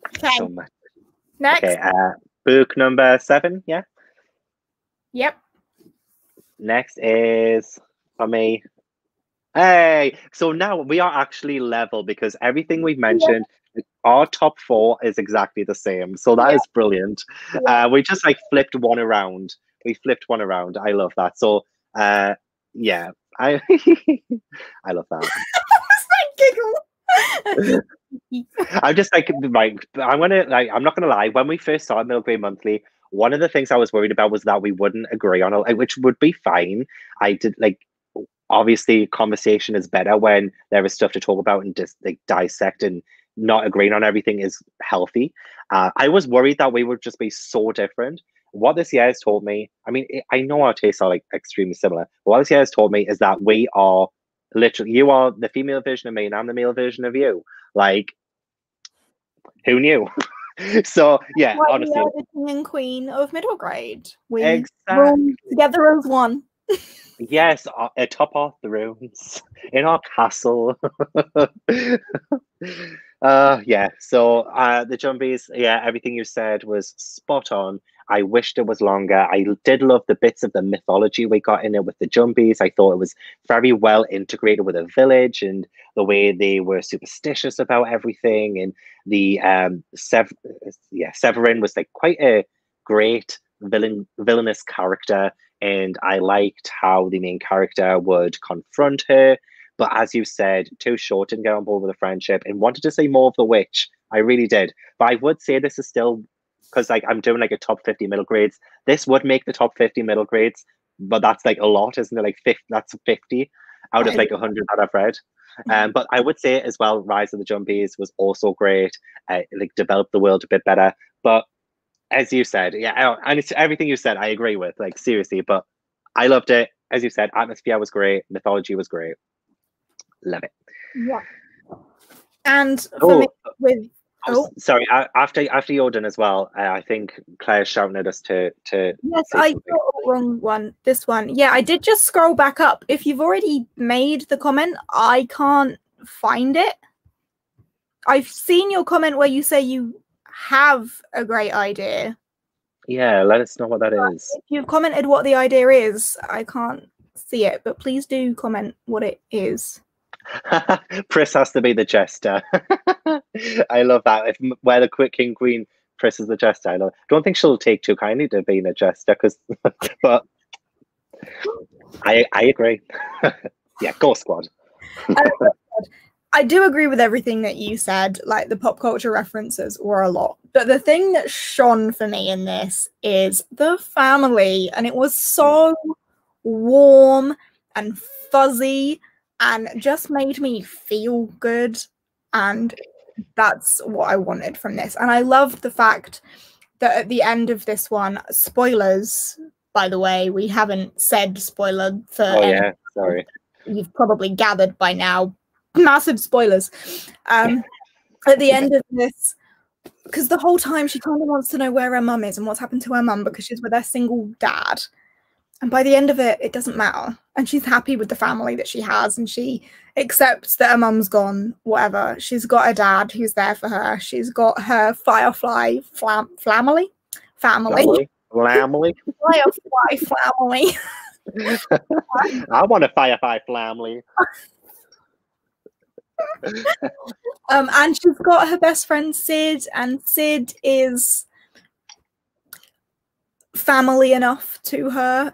Okay. So much. Next. Okay, book number 7, yeah? Yep. Next is for me. Hey, so now we are actually level because everything we've mentioned, our top 4 is exactly the same. So that is brilliant. We just like flipped one around. We flipped one around. I love that. So yeah, I I love that. I'm just like, I'm not gonna lie. When we first started Middle Grade Monthly, one of the things I was worried about was that we wouldn't agree on it, which would be fine. I did like, obviously, conversation is better when there is stuff to talk about and just like dissect, and not agreeing on everything is healthy. I was worried that we would just be so different. What this year has told me, I mean, I know our tastes are like extremely similar. But what this year has told me is that we are literally, you are the female version of me and I'm the male version of you. Like, who knew? So yeah, honestly, we are the king and queen of middle grade. We exactly together as one. Yes, atop our thrones in our castle. Yeah, so the Jumbies, yeah, everything you said was spot on. I wished it was longer. I did love the bits of the mythology we got in it with the Jumbies. I thought it was very well integrated with a village and the way they were superstitious about everything. And the Severin was like quite a great villainous character. And I liked how the main character would confront her. But as you said, too short, didn't get on board with the friendship and wanted to see more of the witch. I really did. But I would say this is still, because like I'm doing like a top 50 middle grades. This would make the top 50 middle grades, but that's like a lot, isn't it? Like 50, that's 50 out of like 100 that I've read. But I would say as well, Rise of the Jumbies was also great. Like developed the world a bit better. But as you said, yeah, and it's everything you said, I agree with, like seriously, but I loved it. As you said, atmosphere was great, mythology was great. Love it. Yeah. And for me, with sorry, after you're done as well, I think Claire's shouting at us to yes, I got the wrong one. This one. Yeah, I did just scroll back up. If you've already made the comment, I can't find it. I've seen your comment where you say you have a great idea. Yeah, let us know what that is. If you've commented what the idea is, I can't see it, but please do comment what it is. Pris has to be the jester. I love that. Where the quick king queen, Pris is the jester. I don't think she'll take too kindly to being a jester, but I agree. Yeah, go squad. I do agree with everything that you said. Like the pop culture references were a lot, but the thing that shone for me in this is the family, and it was so warm and fuzzy and just made me feel good, and that's what I wanted from this. And I loved the fact that at the end of this one, spoilers, by the way, we haven't said spoiler for yeah, sorry, you've probably gathered by now, massive spoilers. At the end of this, because the whole time she kind of wants to know where her mum is and what's happened to her mum because she's with her single dad. And by the end of it, it doesn't matter. And she's happy with the family that she has. And she accepts that her mum's gone, whatever. She's got a dad who's there for her. She's got her Firefly family. Firefly family. I want a Firefly family. And she's got her best friend Sid, and Sid is family enough to her.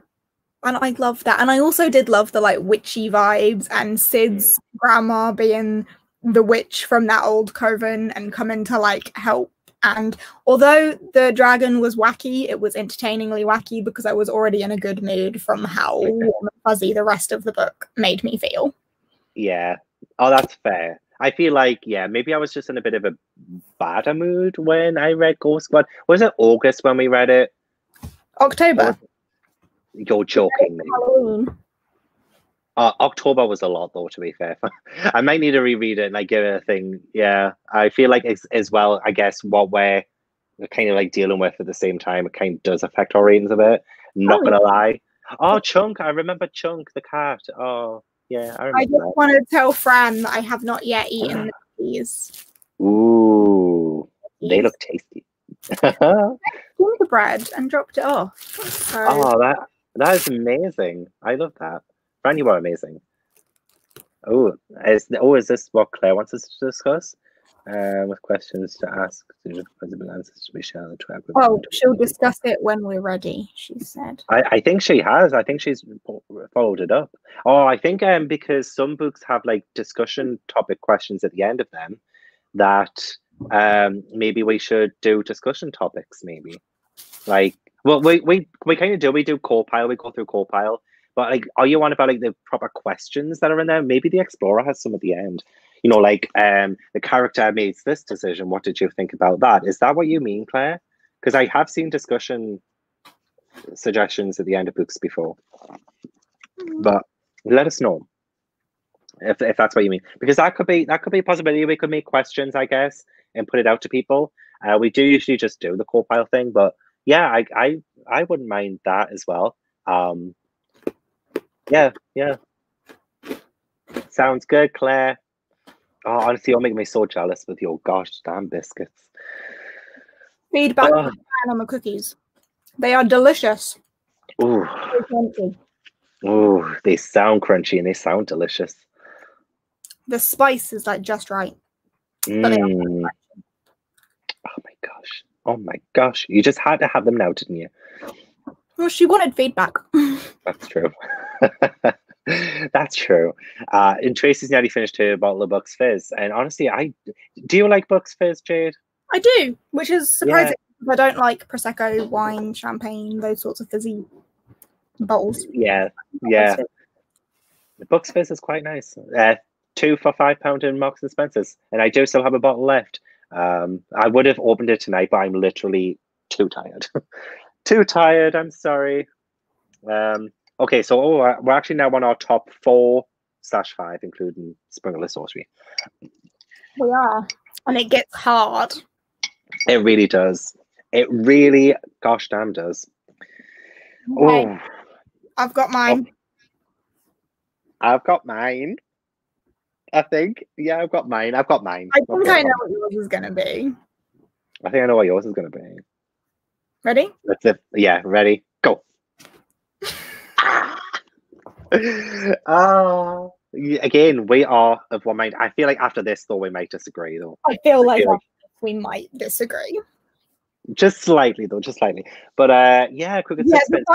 And I love that. And I also did love the like witchy vibes and Sid's grandma being the witch from that old coven and coming to like help. And although the dragon was wacky, it was entertainingly wacky because I was already in a good mood from how warm and fuzzy the rest of the book made me feel. Yeah. Oh, that's fair. I feel like, yeah, maybe I was just in a bit of a badder mood when I read Ghost Squad. Was it August when we read it? October. You're joking me. Halloween. October was a lot, though, to be fair. I might need to reread it and like give it a thing. Yeah, I feel like it's, as well, I guess, what we're kind of like dealing with at the same time, it kind of does affect our ratings a bit. Not gonna lie. Oh, Chunk! I remember Chunk, the cat. Oh, yeah, I remember I just want to tell Fran that I have not yet eaten the cookies. Ooh, they look tasty. Gingerbread and dropped it off. So. Oh, that is amazing. I love that. Fran, you are amazing. Is this what Claire wants us to discuss? With questions to ask, possible answers to be shared. Oh, she'll discuss it when we're ready, she said. I think she has. I think she's followed it up. Oh, I think because some books have like discussion topic questions at the end of them, that maybe we should do discussion topics. Maybe like, well, we kind of do. We do co-pile. We go through co-pile. But like, are you on about like the proper questions that are in there? Maybe the Explorer has some at the end. You know, like the character made this decision. What did you think about that? Is that what you mean, Claire? Because I have seen discussion suggestions at the end of books before. But let us know if that's what you mean. Because that could be a possibility. We could make questions, I guess, and put it out to people. We do usually just do the co-pile thing, but yeah, I wouldn't mind that as well. Yeah. Sounds good, Claire. Oh, honestly, you're making me so jealous with your gosh damn biscuits. Feedback on the cookies. They are delicious. Ooh. Ooh, they sound crunchy and they sound delicious. The spice is like just right. Oh my gosh. You just had to have them now, didn't you? Well, she wanted feedback. That's true. That's true. And Tracy's nearly finished her bottle of Bucks Fizz. And honestly, do you like Bucks Fizz, Jade? I do, which is surprising. Yeah. I don't like Prosecco, wine, champagne, those sorts of fizzy bottles. Yeah. The Bucks Fizz is quite nice. 2 for £5 in Marks and Spencer's. And I do still have a bottle left. I would have opened it tonight, but I'm literally too tired. Too tired, I'm sorry. Okay, so we're actually now on our top 4/5, including Springerless Sorcery. We are. And it gets hard. It really does. It really, gosh damn, does. Okay. Oh, I've got mine. I've got mine. I think. Yeah, I've got mine. I think I know what yours is going to be. I think I know what yours is going to be. Ready? That's it. Yeah, ready. Go. Again, we are of one mind. I feel like after this, though, we might disagree, though. I feel like we might disagree. Just slightly, though, just slightly. But yeah, Crooked Sixpence.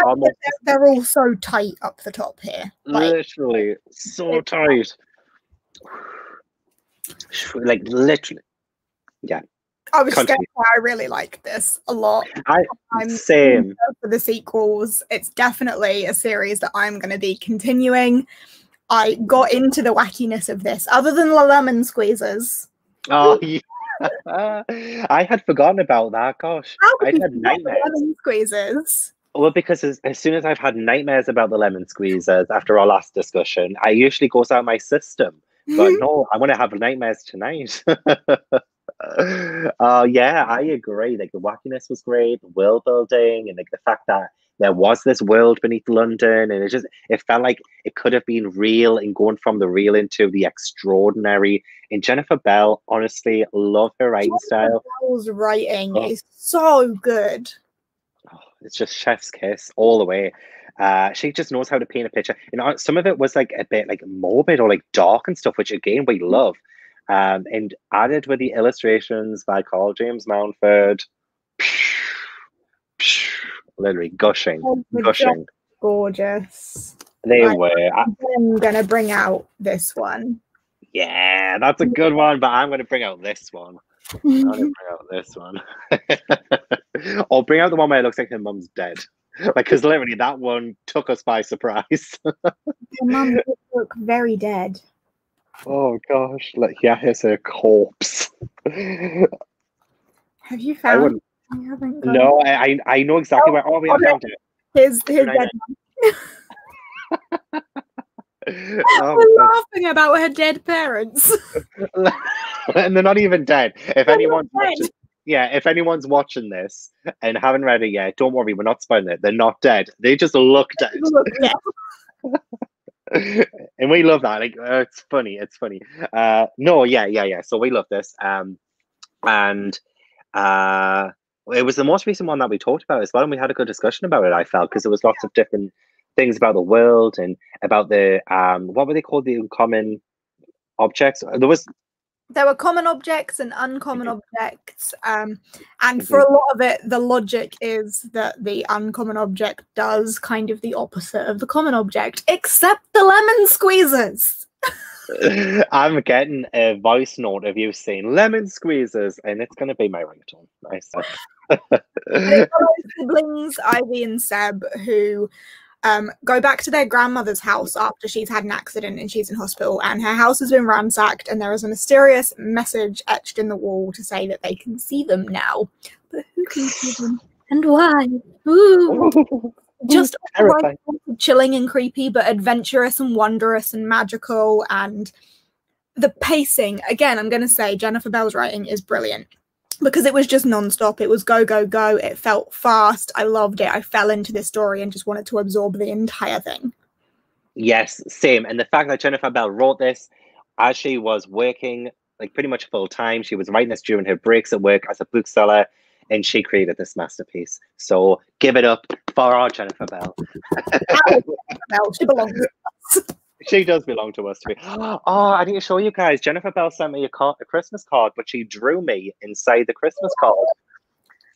They're all so tight up the top here. Literally, so tight. Like, literally. Yeah. I was just going to say, I really like this a lot. Same. For the sequels, it's definitely a series that I'm going to be continuing. I got into the wackiness of this, other than the lemon squeezers. Oh, yeah. I had forgotten about that. Gosh, I had nightmares. Lemon squeezers. Well, because as soon as I've had nightmares about the lemon squeezers after our last discussion, I usually goes out my system. But no, I want to have nightmares tonight. Yeah, I agree. Like the wackiness was great, world building, and like the fact that there was this world beneath London, and it felt like it could have been real, and going from the real into the extraordinary. And Jennifer Bell, honestly, love her writing style. Bell's writing is so good. Oh, it's just chef's kiss all the way. She just knows how to paint a picture. Some of it was like a bit like morbid or like dark and stuff, which again we love. And added with the illustrations by Carl James Mountford. literally gushing, Oh, they're gushing. gorgeous. They Right. were. I'm gonna bring out this one. Yeah, that's a good one, but I'm going to bring out this one. I'm going to bring out this one. Or bring out the one where it looks like her mum's dead. Like, because literally that one took us by surprise. Your mum does look very dead. Oh gosh, like yeah, here's her corpse. Have you I found? wouldn't. You haven't got No, I know exactly where. Oh, we have found it. his dead. Oh, We're laughing about her dead parents. and they're not even dead. If They're anyone's not dead. watching, yeah, if anyone's watching this and haven't read it yet, don't worry, we're not spoiling it. They're not dead. They just look dead. Look, yeah. And we love that. Like, it's funny. It's funny. No, yeah. So we love this. And it was the most recent one that we talked about as well, and we had a good discussion about it. I felt because there was lots of different things about the world and about the what were they called, the uncommon objects. There were common objects and uncommon objects, and for a lot of it, the logic is that the uncommon object does kind of the opposite of the common object, except the lemon squeezers. I'm getting a voice note of you saying lemon squeezers, and it's going to be my ringtone. Nice. Siblings, Ivy and Seb, who go back to their grandmother's house after she's had an accident and she's in hospital, and her house has been ransacked, and there is a mysterious message etched in the wall to say that they can see them now. But who can see them and why? Ooh. Just chilling and creepy, but adventurous and wondrous and magical. And the pacing, again, I'm going to say Jennifer Bell's writing is brilliant because it was just non-stop. It was go, go, go. It felt fast. I loved it. I fell into this story and just wanted to absorb the entire thing. Yes, same. And the fact that Jennifer Bell wrote this as she was working like pretty much full time, she was writing this during her breaks at work as a bookseller, and she created this masterpiece. So give it up for our Jennifer Bell. She belongs to us. She does belong to us. Oh, I need to show you guys. Jennifer Bell sent me a Christmas card, but she drew me inside the Christmas card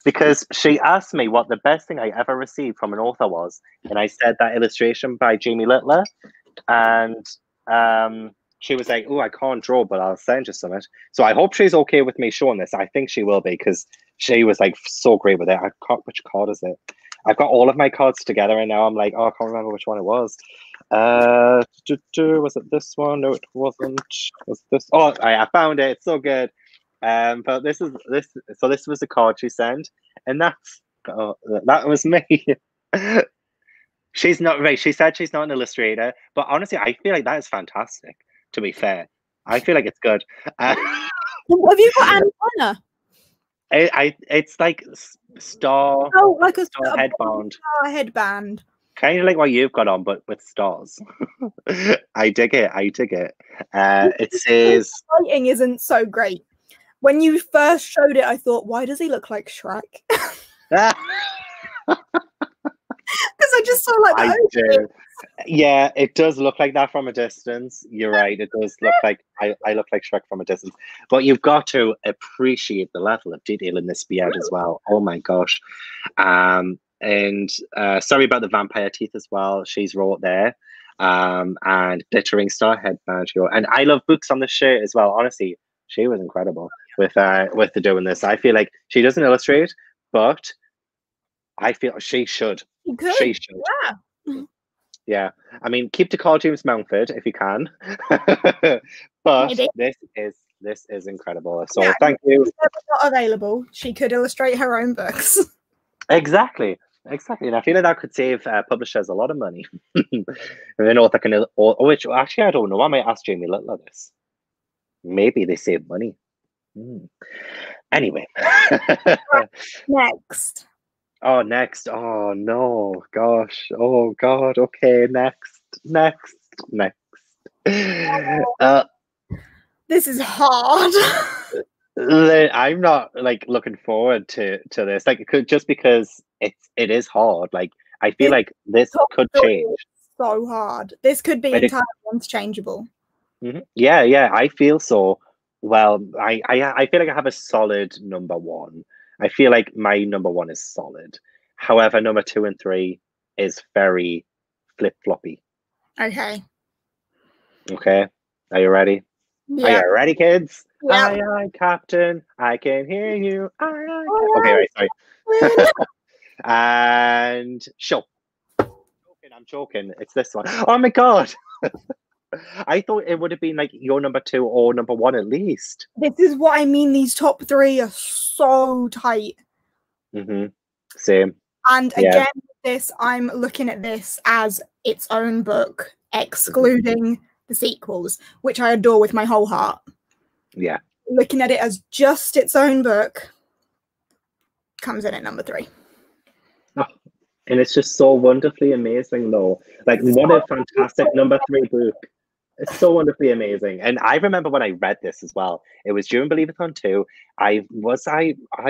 because she asked me what the best thing I ever received from an author was, and I said that illustration by Jamie Littler, and she was like, "Oh, I can't draw, but I'll send you something." So I hope she's okay with me showing this. I think she will be because she was like so great with it. Which card is it? I've got all of my cards together, and now I'm like, oh, I can't remember which one it was. Was it this one? No, it wasn't. Was this? Oh, I found it. It's so good. But this was the card she sent, and that was me. She's not right. She said she's not an illustrator, but honestly, I feel like that is fantastic. To be fair, I feel like it's good. Have you got antenna? It's like star. Oh, like a star headband. Star headband. Kind of like what you've got on, but with stars. I dig it. It says the writing isn't so great. When you first showed it, I thought, why does he look like Shrek? Because I just saw like I do. Yeah, it does look like that from a distance. You're right. It does look like I look like Shrek from a distance. But you've got to appreciate the level of detail in this beard as well. Oh my gosh. And sorry about the vampire teeth as well. She's wrote there. And glittering star headband. And I love books on the shirt as well. Honestly, she was incredible with the doing this. I feel like she doesn't illustrate, but I feel she should. She should. Yeah. Yeah, I mean, keep to Carl James Mountford if you can. But Maybe. this is incredible. So thank you. If they're not available, she could illustrate her own books. Exactly. And I feel like that could save publishers a lot of money. An author can, which actually I don't know. I might ask Jamie Littler this. Maybe they save money. Anyway. Next. Oh, next. Oh, no. Gosh. Oh, God. Okay, next. This is hard. I'm not, like, looking forward to this. Like, just because it is hard. Like, I feel like this could change. So hard. This could be entirely interchangeable. Yeah. I feel so. Well, I feel like I have a solid number one. I feel like my number one is solid. However, number 2 and 3 is very flip-floppy. Okay. Okay, are you ready? Are Yeah. you ready, kids? Yeah. Aye, aye, Captain. I can hear you. Aye, aye. Okay, right, sorry. And show. I'm joking. It's this one. Oh my god! I thought it would have been like your number 2 or number 1 at least. This is what I mean. These top 3 are so tight. Same. And again, this I'm looking at this as its own book, excluding the sequels, which I adore with my whole heart. Yeah. Looking at it as just its own book, comes in at number 3. Oh, and it's just so wonderfully amazing, though. Like, what a fantastic number 3 book. It's so wonderfully amazing. And I remember when I read this as well. It was during Believe-a-thon 2. I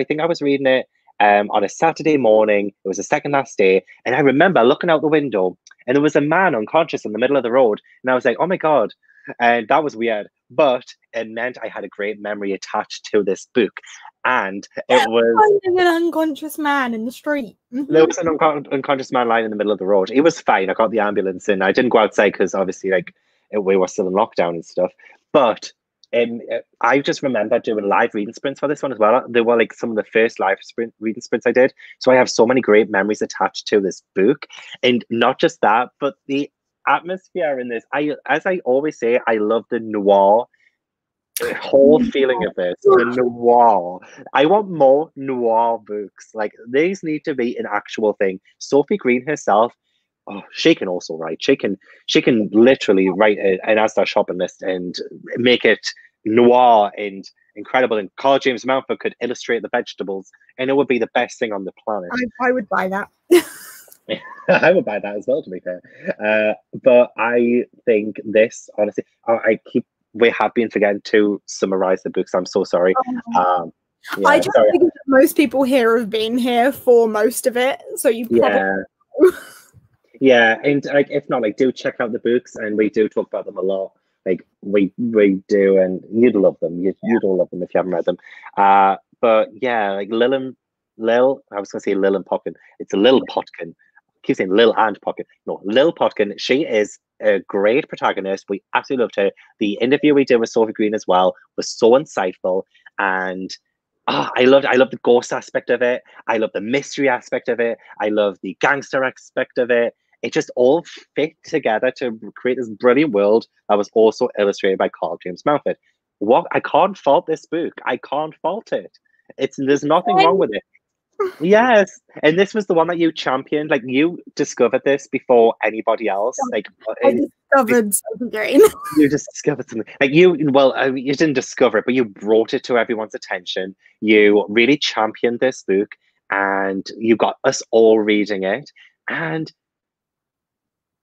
think I was reading it on a Saturday morning. It was the second last day. And I remember looking out the window and there was a man unconscious in the middle of the road. And I was like, oh my God. And that was weird. But it meant I had a great memory attached to this book. And it was an unconscious man in the street. There was an unconscious man lying in the middle of the road. He was fine. I got the ambulance in. I didn't go outside because obviously, like, we were still in lockdown and stuff. But I just remember doing live reading sprints for this one as well. They were like some of the first live reading sprints I did. So I have so many great memories attached to this book. And not just that, but the atmosphere in this. As I always say, I love the noir whole feeling of this. The noir. I want more noir books. Like, these need to be an actual thing. Sophie Green herself, she can also write. She can literally write an Asda shopping list and make it noir and incredible. And Carl James Mountford could illustrate the vegetables, and it would be the best thing on the planet. I would buy that. I would buy that as well, to be fair. But I think this, honestly, we have been forgetting to summarize the books. I'm so sorry. I just think that most people here have been here for most of it, so you probably yeah, and like, if not, like, do check out the books, and we do talk about them a lot. Like, we do, and you'd love them. You'd all love them if you haven't read them. But yeah, like Lil, I was gonna say Lil and Potkin. It's a Lil Potkin. I keep saying Lil and Potkin. No, Lil Potkin. She is a great protagonist. We absolutely loved her. The interview we did with Sophie Green as well was so insightful, and I loved the ghost aspect of it. I love the mystery aspect of it. I love the gangster aspect of it. It just all fit together to create this brilliant world that was also illustrated by Carl James Mountford. I can't fault this book. I can't fault it. There's nothing wrong with it. Yes, and this was the one that you championed. Like, you discovered this before anybody else. Like, I discovered Sophie Green. You discovered something. Like, you didn't discover it, but you brought it to everyone's attention. You really championed this book, and you got us all reading it. And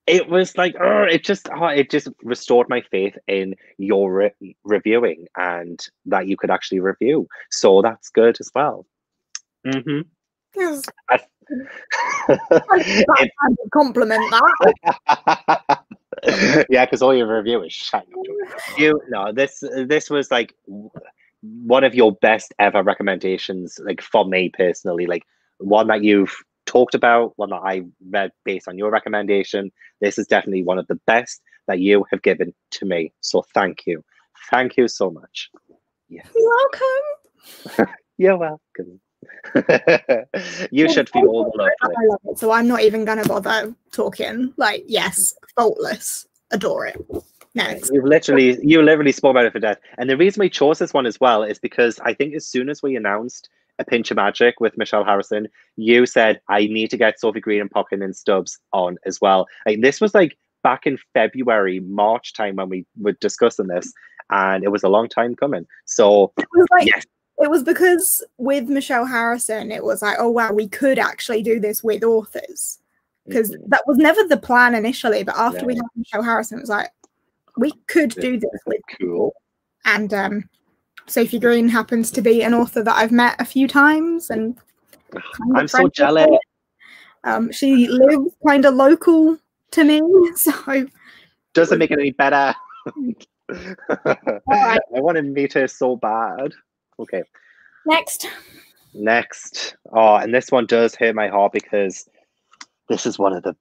it was like, it just restored my faith in your reviewing, and that you could actually review. So that's good as well. Yes. Compliment that. Yeah, because all your reviewers shut up. This was like one of your best ever recommendations, like, for me personally, like one that you've talked about, one that I read based on your recommendation. This is definitely one of the best that you have given to me. So thank you so much. Yes. You're welcome. You're welcome. You should feel all the love. I love it, so I'm not even gonna bother talking. Like, yes, faultless, adore it. Next. You literally spoke about it for death. And the reason we chose this one as well is because I think as soon as we announced A Pinch of Magic with Michelle Harrison, you said, I need to get Sophie Green and Potkin and Stubbs on as well. Like, this was like back in February, March time when we were discussing this, and it was a long time coming. So it was like, yes. It was because with Michelle Harrison, it was like, oh wow, we could actually do this with authors, because that was never the plan initially. But after we had Michelle Harrison, it was like, we could do this with cool. And Sophie Green happens to be an author that I've met a few times, and I'm so jealous. She lives kind of local to me, so doesn't make it any better. Right. I want to meet her so bad. Okay. Next. Next. Oh, and this one does hurt my heart because this is one of the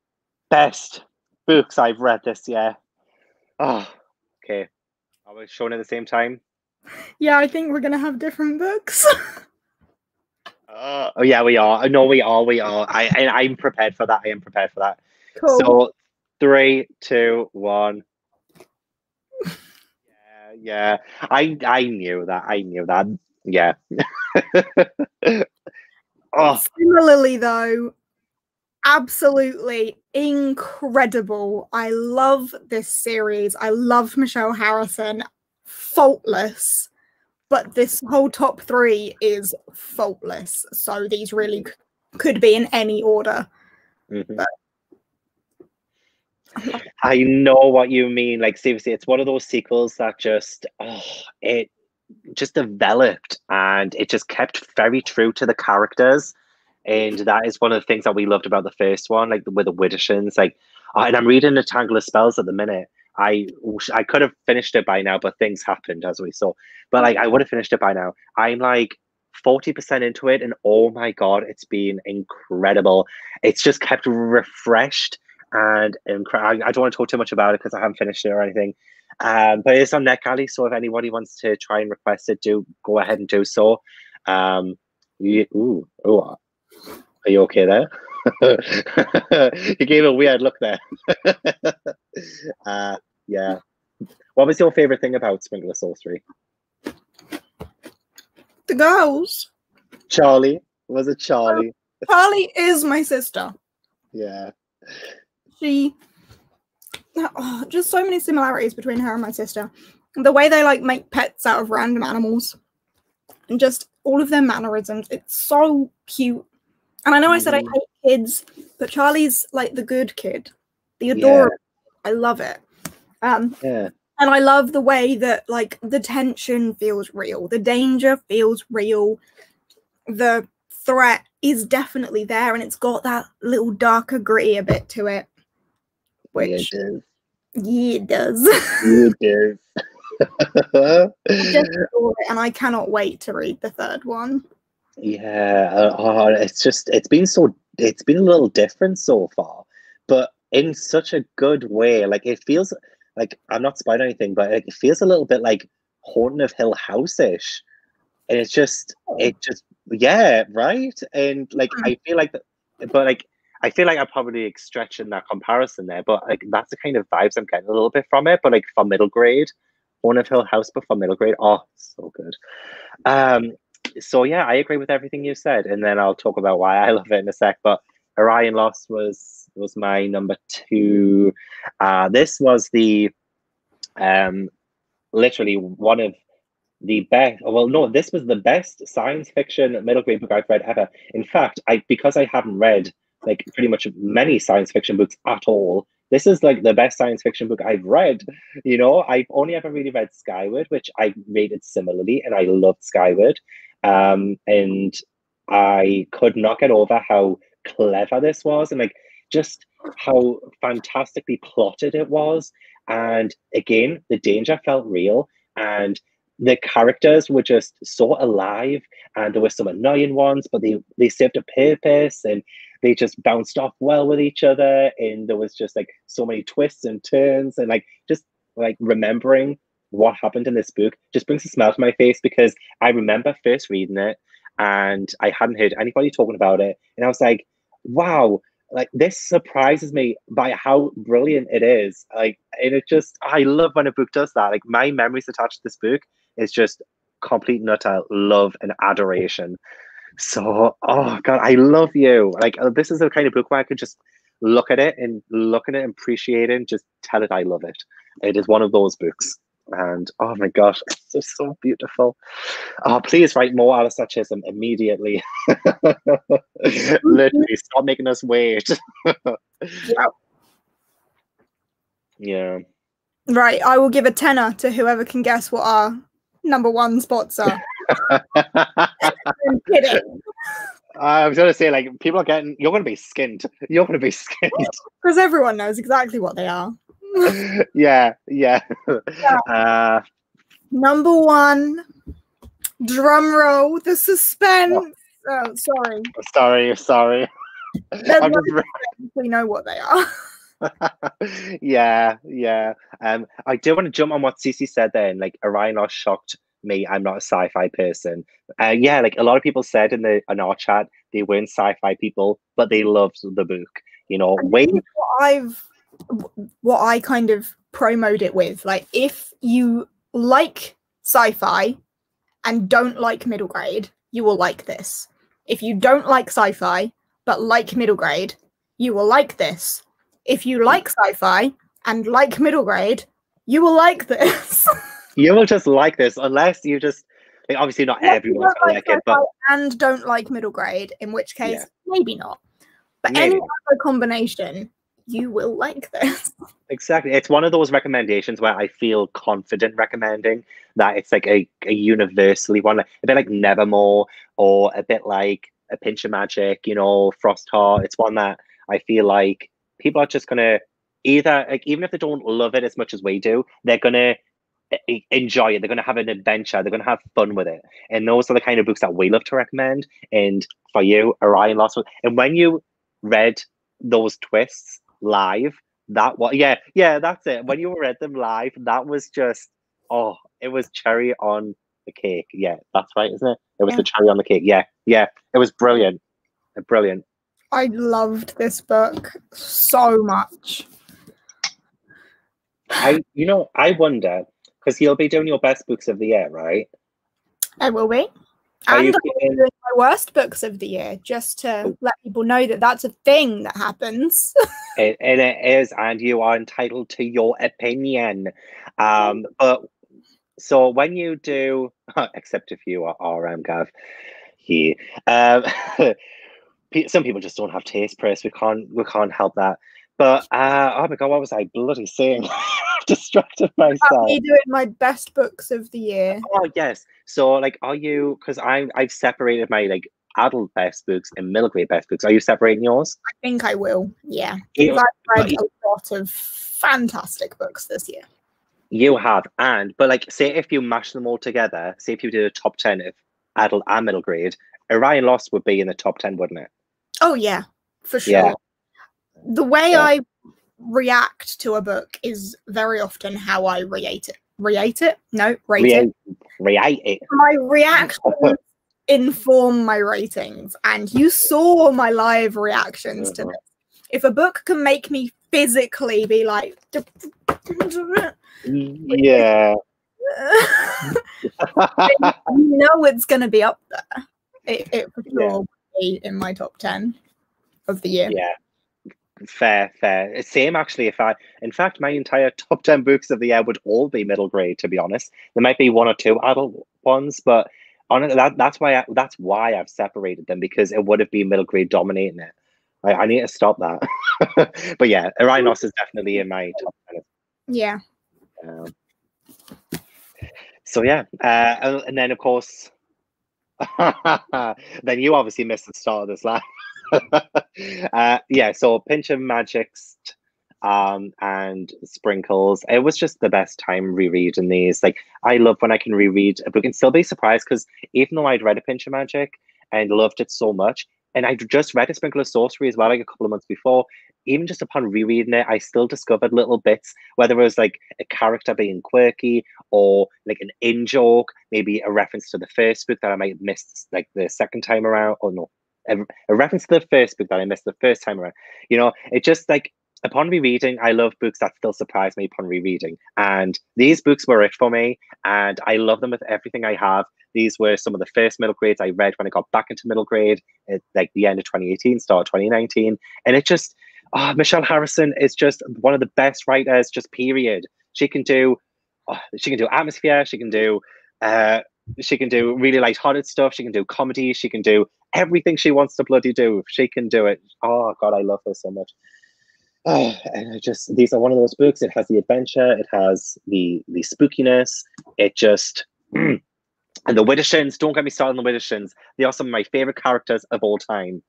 best books I've read this year. Oh, okay. Are we showing at the same time? Yeah, I think we're gonna have different books. Oh yeah, we are. No, we are. We are. I'm prepared for that. I am prepared for that. Cool. So 3, 2, 1. Yeah. I knew that. I knew that. Yeah. Oh. Similarly, though, absolutely incredible. I love this series. I love Michelle Harrison. Faultless. But this whole top 3 is faultless. So these really could be in any order. Mm-hmm. I know what you mean. Like, seriously, it's one of those sequels that just, it just developed and it just kept very true to the characters. And that is one of the things that we loved about the first one, like with the Widdershins. Like, and I'm reading A Tangle of Spells at the minute. I could have finished it by now, but things happened as we saw. But like, I would have finished it by now. I'm like 40% into it, and oh my god, it's been incredible. It's just kept refreshed and I don't want to talk too much about it because I haven't finished it or anything. But it's on NetGalley, so if anybody wants to try and request it, do go ahead and do so. Are you okay there? You gave a weird look there. Yeah. What was your favorite thing about Sprinkle of Sorcery? The girls. Charlie. Was it Charlie? Charlie is my sister. Yeah. Just so many similarities between her and my sister. The way they like make pets out of random animals. And just all of their mannerisms. It's so cute. And I know I said I hate kids, but Charlie's like the good kid. The adorable. Yeah. I love it. Yeah. And I love the way that like the tension feels real. The danger feels real. The threat is definitely there, and it's got that little darker, grittier bit to it. Which it does. It does. I just adore it, and I cannot wait to read the third one. Yeah, it's been a little different so far, but in such a good way. Like, it feels like, I'm not spoiling anything, but it feels a little bit like Haunting of Hill House-ish, and yeah, right. And like, I feel like I feel like I'm probably stretching that comparison there, but like, that's the kind of vibes I'm getting a little bit from it. But like, for middle grade, Haunting of Hill House, but for middle grade, oh, so good. So yeah, I agree with everything you said, and then I'll talk about why I love it in a sec. But Orion Lost was my number 2. This was the literally one of the best. Well, no, this was the best science fiction middle grade book I've read ever. In fact, because I haven't read like pretty much many science fiction books at all, this is like the best science fiction book I've read. You know, I've only ever really read Skyward, which I rated similarly, and I loved Skyward. And I could not get over how clever this was, and like just how fantastically plotted it was. And again, the danger felt real, and the characters were just so alive, and there were some annoying ones, but they served a purpose, and they just bounced off well with each other, and there was just like so many twists and turns, and like just like remembering what happened in this book just brings a smile to my face, because I remember first reading it and I hadn't heard anybody talking about it, and I was like, wow, like this surprises me by how brilliant it is. Like, and it just, I love when a book does that. Like, my memories attached to this book is just complete and utter love and adoration. So, oh god, I love you. Like, this is the kind of book where I could just look at it and appreciate it and just tell it I love it. It is one of those books. And oh my gosh, it's just so beautiful. Oh, please write more Alistair Chisholm immediately. Literally, stop making us wait. Yeah. Right, I will give a tenner to whoever can guess what our number 1 spots are. I'm kidding. I was gonna say, like, you're gonna be skinned. You're gonna be skinned. Because everyone knows exactly what they are. Yeah. Number 1, drum roll, the suspense. Oh, sorry. Sorry. There's I'm no just we know what they are. yeah. I do want to jump on what Cece said then. Like Orion Lost shocked me. I'm not a sci-fi person. Yeah, like a lot of people said in our chat, they weren't sci-fi people, but they loved the book. You know, And Wayne. this is what I kind of promoted it with. Like, if you like sci-fi and don't like middle grade, you will like this. If you don't like sci-fi but like middle grade, you will like this. If you like sci-fi and like middle grade, you will like this. You will just like this, unless you just like, obviously not everyone's gonna like it, but and don't like middle grade, in which case maybe not. But maybe. any other combination, you will like this. Exactly. It's one of those recommendations where I feel confident recommending that it's like a universally one, a bit like Nevermore or a bit like A Pinch of Magic, you know, Frostheart. It's one that I feel like people are just gonna either like even if they don't love it as much as we do, they're gonna enjoy it. They're gonna have an adventure. They're gonna have fun with it. And those are the kind of books that we love to recommend. And for you, Orion Lost. And when you read those twists live, that's it. When you read them live, that was just it was cherry on the cake. Yeah, that's right, isn't it? It was the cherry on the cake. Yeah, it was brilliant. Brilliant. I loved this book so much. I wonder, because you'll be doing your best books of the year, right? I will be. And I'm doing my worst books of the year, just to let people know that that's a thing that happens. And it is, and you are entitled to your opinion. But so when you do, except if you are RM Gav, some people just don't have taste, Chris. We can't help that. But oh my god, what was I bloody saying? Distracted myself. Me doing my best books of the year. Oh yes. So like, are you? Because I've separated my like adult best books and middle grade best books. Are you separating yours? I think I will. Yeah, I've read a lot of fantastic books this year. You have, but like, say if you mash them all together, say if you did a top 10 of adult and middle grade, Orion Lost would be in the top 10, wouldn't it? Oh yeah, for sure. Yeah. The way I react to a book is very often how I rate it. Rate it? No, rate it. Rate it. My reactions inform my ratings, and you saw my live reactions to this. If a book can make me physically be like, yeah, you know it's going to be up there. It for sure will be in my top 10 of the year. Yeah. Fair. Same actually. In fact, my entire top 10 books of the year would all be middle grade. To be honest, there might be one or two adult ones, but honestly, that's why I've separated them, because it would have been middle grade dominating it. I need to stop that. But yeah, Orion Lost is definitely in my top 10. Yeah. So yeah, and then of course, then you obviously missed the start of this live. So Pinch of Magics and Sprinkles, it was just the best time rereading these. Like, I love when I can reread a book and still be surprised, because even though I'd read A Pinch of Magic and loved it so much, and I just read A Sprinkle of Sorcery as well, like a couple of months before, even just upon rereading it, I still discovered little bits, whether it was like a character being quirky or like an in-joke, maybe a reference to the first book that I might have missed like the second time around, or no, a reference to the first book that I missed the first time around. You know, it just like, upon rereading, I love books that still surprise me upon rereading. And these books were it for me, and I love them with everything I have. These were some of the first middle grades I read when I got back into middle grade at like the end of 2018, start of 2019. And it just, Michelle Harrison is just one of the best writers, just period. She can do atmosphere, she can do really light-hearted stuff, she can do comedy, she can do everything she wants to bloody do. She can do it. Oh god, I love her so much. And these are one of those books. It has the adventure, it has the spookiness, it just and the Widdershins, don't get me started on the Widdershins. They are some of my favorite characters of all time.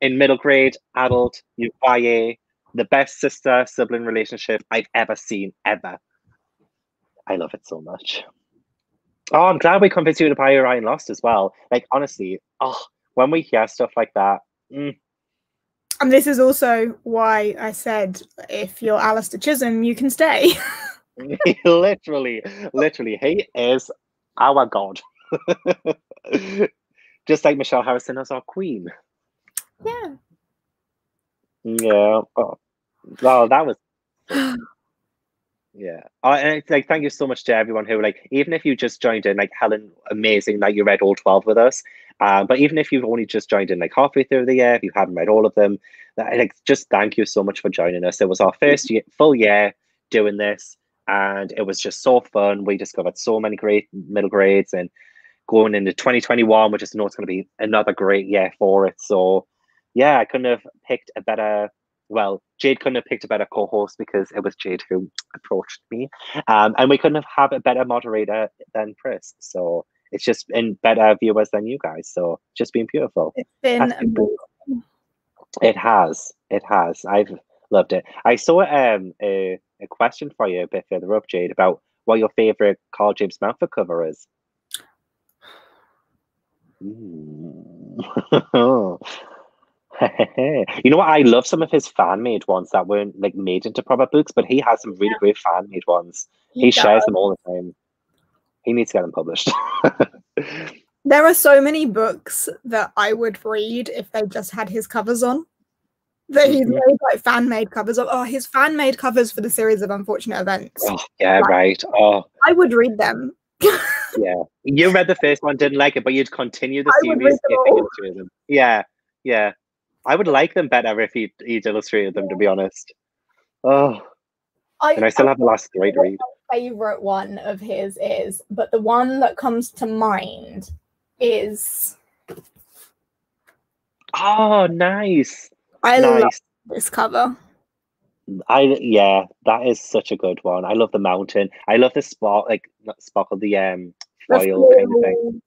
In middle grade, adult, YA, the best sister-sibling relationship I've ever seen, ever. I love it so much. Oh, I'm glad we convinced you to buy Orion Lost as well. Like, honestly, oh, when we hear stuff like that, And this is also why I said, if you're Alistair Chisholm, you can stay. literally, he is our god. Just like Michelle Harrison as our queen. Yeah. Yeah. Oh, well, that was. Yeah. And it's like, thank you so much to everyone who, like, even if you just joined in, like, Helen, amazing that you read all 12 with us. But even if you've only just joined in, like, halfway through the year, if you haven't read all of them, like, just thank you so much for joining us. It was our first full year doing this, and it was just so fun. We discovered so many great middle grades, and going into 2021, we just know it's going to be another great year for it. So, yeah, I couldn't have picked a better. Well, Jade couldn't have picked a better co-host because it was Jade who approached me, and we couldn't have had a better moderator than Chris. So it's just been better viewers than you guys. So just been beautiful. It's been It has. It has. I've loved it. I saw a question for you a bit further up, Jade, about what your favorite Carl James Mountford cover is. You know what? I love some of his fan made ones that weren't like made into proper books, but he has some really great fan made ones. He shares them all the time. He needs to get them published. There are so many books that I would read if they just had his covers on. That he's made like fan made covers of. Oh, his fan made covers for the series of Unfortunate Events. Oh, yeah, like, right. Oh, I would read them. Yeah, you read the first one, didn't like it, but you'd continue the series if he illustrated them. Yeah, yeah. I would like them better if he'd illustrated them, to be honest. Oh, and I still have the last great read. My favorite one of his is, but the one that comes to mind is. Oh, nice! I love this cover. Yeah, that is such a good one. I love the mountain. I love the spot, like not sparkle, the foil kind of thing.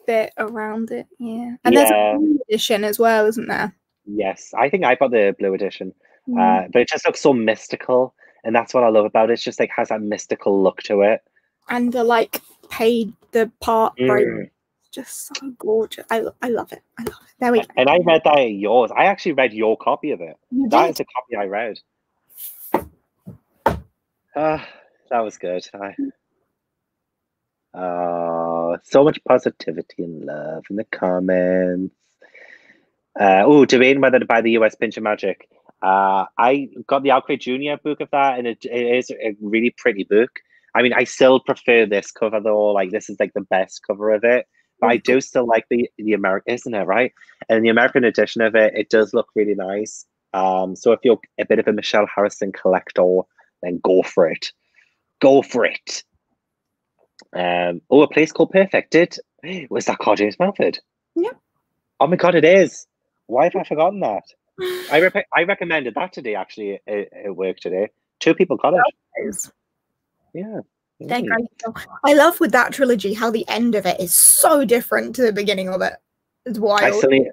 Bit around it, yeah. And there's a blue edition as well, isn't there? Yes, I think I bought the blue edition. But it just looks so mystical, and that's what I love about it. It's just like has that mystical look to it. And the like the part right, just so gorgeous. I love it. I love it. There we go. And I read that yours. I actually read your copy of it. That is the copy I read. That was good. So much positivity and love in the comments. Debating whether to buy the US Pinch of Magic. I got the Alcrate Jr. book of that, and it is a really pretty book. I mean, I still prefer this cover though. Like, this is like the best cover of it. But I do still like the American, isn't it, right? And the American edition of it, it does look really nice. So if you're a bit of a Michelle Harrison collector, then go for it. Go for it. A Place Called Perfect. Was that Carl James Mountford? Yeah. Oh my god, it is. Why have I forgotten that? I recommended that today, actually, at work today. 2 people got it. Yeah. They're great. I love with that trilogy how the end of it is so different to the beginning of it. It's wild. I still need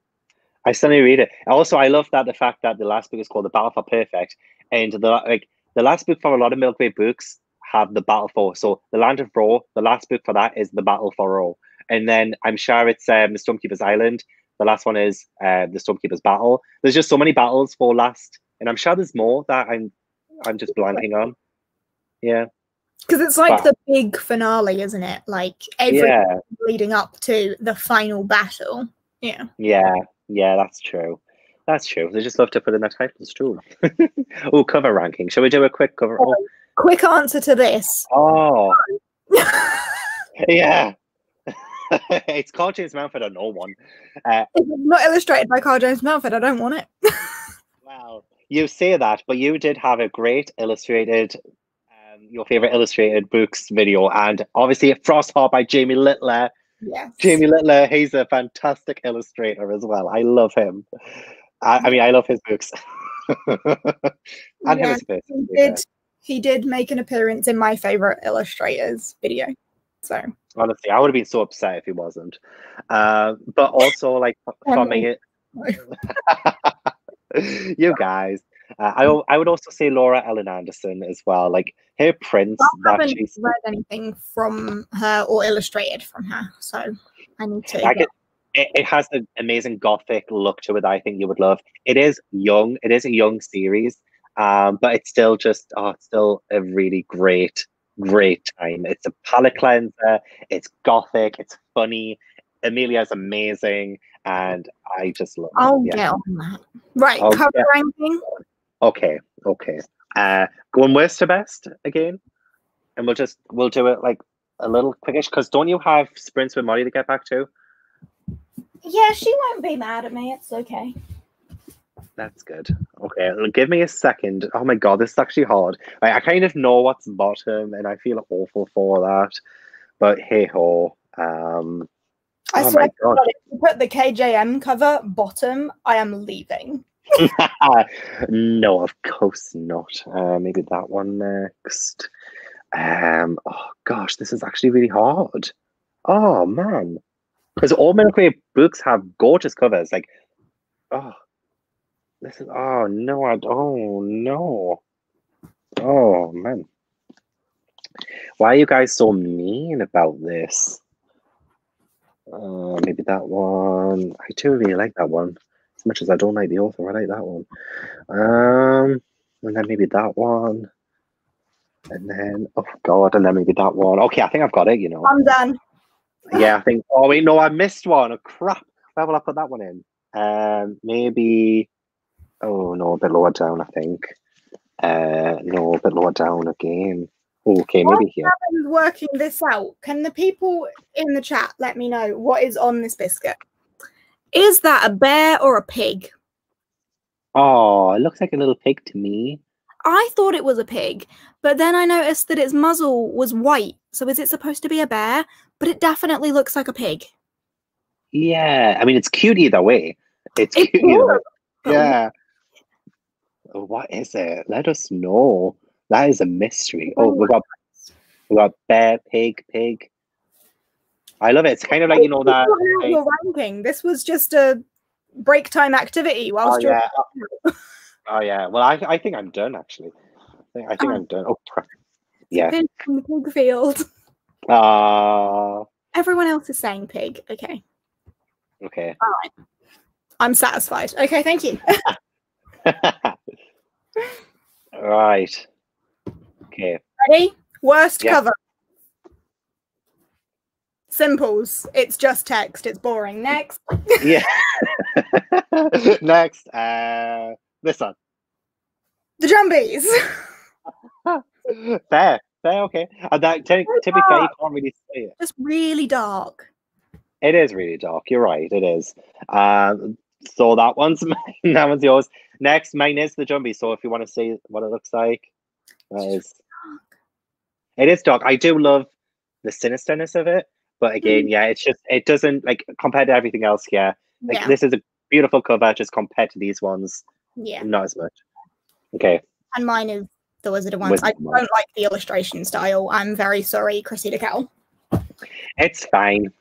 to read it. Also, I love that the fact that the last book is called The Battle for Perfect, and the last book for a lot of middle grade books have the battle for. So the Land of Ro, the last book for that is the Battle for Ro, and then I'm sure it's the Stormkeeper's Island. The last one is the Stormkeeper's Battle. There's just so many battles for last, and I'm sure there's more that I'm just blanking on. Yeah. Because it's like the big finale, isn't it? Like everything leading up to the final battle. Yeah. Yeah, that's true. That's true. They just love to put in their titles too. Oh, cover ranking. Shall we do a quick cover? Oh. Quick answer to this. Oh. Yeah. It's Carl James Mountford or no one. If it's not illustrated by Carl James Mountford, I don't want it. Well, you say that, but you did have a great illustrated your favorite illustrated books video, and obviously Frostheart by Jamie Littler. Yes. Jamie Littler, he's a fantastic illustrator as well. I love him. I mean, I love his books. And him as a person. He did make an appearance in my favorite illustrators video. So honestly, I would have been so upset if he wasn't. But also, like, for me, you guys. I would also say Laura Ellen Anderson as well. Like her prints I that haven't she's read anything from her or illustrated from her, so I need to. like it has an amazing gothic look to it that I think you would love. It is young. It is a young series, but it's still just it's still a really great time. It's a palate cleanser. It's gothic. It's funny. Amelia's amazing, and I just love it. I'll Yeah. get on that. Right, Oh, cover yeah. ranking. Okay. Going worst to best again, and we'll do it like a little quickish because don't you have sprints with Molly to get back to? Yeah, she won't be mad at me. It's okay. That's good. Okay, give me a second. Oh my god, this is actually hard. I kind of know what's bottom, and I feel awful for that. But hey ho. I Oh swear my to god. God, if you put the KJM cover bottom, I am leaving. No, of course not. Maybe that one next. Oh gosh, this is actually really hard. Oh man. Because all Milky Way books have gorgeous covers. Like, oh, this is oh no, oh no. Oh man. Why are you guys so mean about this? Maybe that one. I do really like that one. As much as I don't like the author, I like that one. And then maybe that one. And then oh god, and then maybe that one. Okay, I think I've got it, you know. I'm done. Yeah, I think oh wait, no, I missed one. Oh crap. Where will I put that one in? Maybe oh no, a bit lower down, I think. No, a bit lower down again. Okay, maybe here. I'm working this out. Can the people in the chat let me know what is on this biscuit? Is that a bear or a pig? Oh, it looks like a little pig to me. I thought it was a pig, but then I noticed that its muzzle was white. So is it supposed to be a bear? But it definitely looks like a pig. Yeah, I mean it's cute either way. It's cute either way. Yeah. What is it? Let us know. That is a mystery. Oh, we got bear, pig. I love it. It's kind of like you know that. You're ranking. This was just a break time activity whilst you're. Oh yeah. Well, I think I'm done actually. I think I'm done. Oh crap. Yeah. Pig from the pig field. Everyone else is saying pig. Okay. Okay. All right. I'm satisfied. Okay, thank you. Right. Okay. Ready? Worst cover. Simples. It's just text. It's boring. Next. Yeah. Next. This one. The Jumbies. Fair. Okay. And that to be fair, you can't really say it. Just really dark. It is really dark. You're right. It is. So that one's mine. That one's yours. Next, mine is the Jumbie. So if you want to see what it looks like, it is dark. I do love the sinisterness of it, but again, yeah, it's just it doesn't like compared to everything else. Yeah, like this is a beautiful cover, just compared to these ones. Yeah, not as much. Okay. And mine is the Wizard of Wands. I don't like the illustration style. I'm very sorry, Chrissy DeCal. It's fine.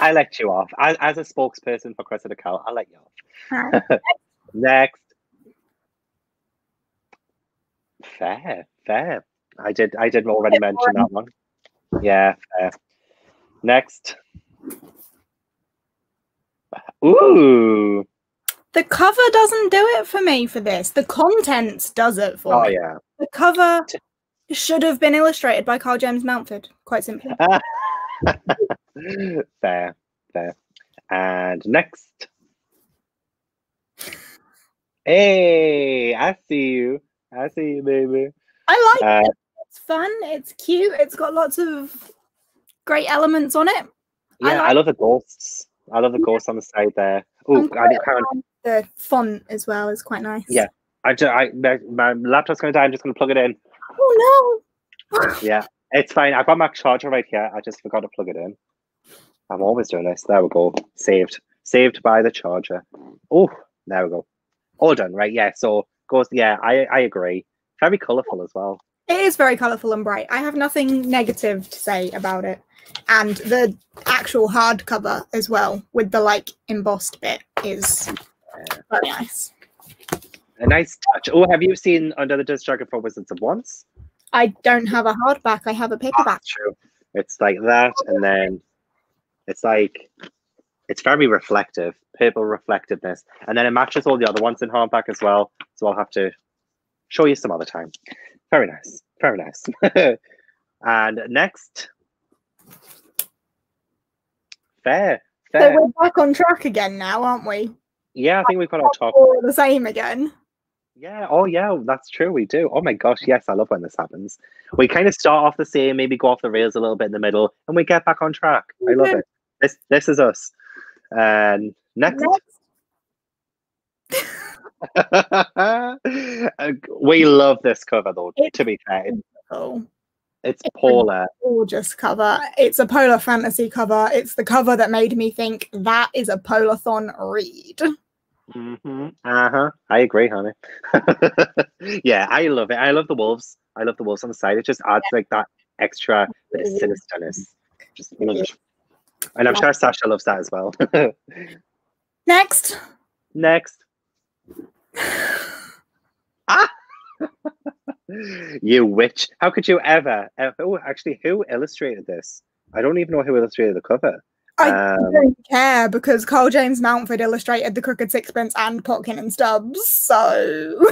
I let you off. As a spokesperson for Chrissy DeCal, I'll let you off. Right. Next. Fair. I did already mention that one. Yeah, fair. Next. Ooh. The cover doesn't do it for me for this. The contents does it for me. Oh, yeah. The cover should have been illustrated by Carl James Mountford, quite simply. Fair. And next. Hey, I see you, baby. I like it. It's fun. It's cute. It's got lots of great elements on it. Yeah, I love the ghosts. I love the ghosts on the side there. Oh, the font as well is quite nice. Yeah, my laptop's going to die. I'm just going to plug it in. Oh no. Yeah, it's fine. I've got my charger right here. I just forgot to plug it in. I'm always doing this. There we go. Saved by the charger. Oh, there we go. All done, right? Yeah. So goes. Yeah, I agree. Very colourful as well. It is very colourful and bright. I have nothing negative to say about it. And the actual hardcover as well, with the like embossed bit, is very nice. A nice touch. Oh, have you seen Under the Dust Jacket for Wizards of Once? I don't have a hardback. I have a paperback. That's true. It's like that, and then it's like it's very reflective, purple reflectiveness, and then it matches all the other ones in hardback as well. So I'll have to show you some other time. Very nice, very nice. And next, fair. So we're back on track again now, aren't we? Yeah, I think we've got our top. All the same again. Yeah, oh yeah, that's true, we do. Oh my gosh, yes, I love when this happens. We kind of start off the same, maybe go off the rails a little bit in the middle, and we get back on track. I love it. This is us. And next. We love this cover though, to be fair. It's Paula. Gorgeous cover. It's a Polar Fantasy cover. It's the cover that made me think that is a Polathon read. I agree, honey. Yeah, I love it. I love the wolves. I love the wolves on the side. It just adds like that extra bit of sinisterness. Just love it. And I'm sure Sasha loves that as well. Next. Ah! You witch. How could you ever? Oh, actually, who illustrated this? I don't even know who illustrated the cover. I don't care because Carl James Mountford illustrated The Crooked Sixpence and Potkin and Stubbs, so...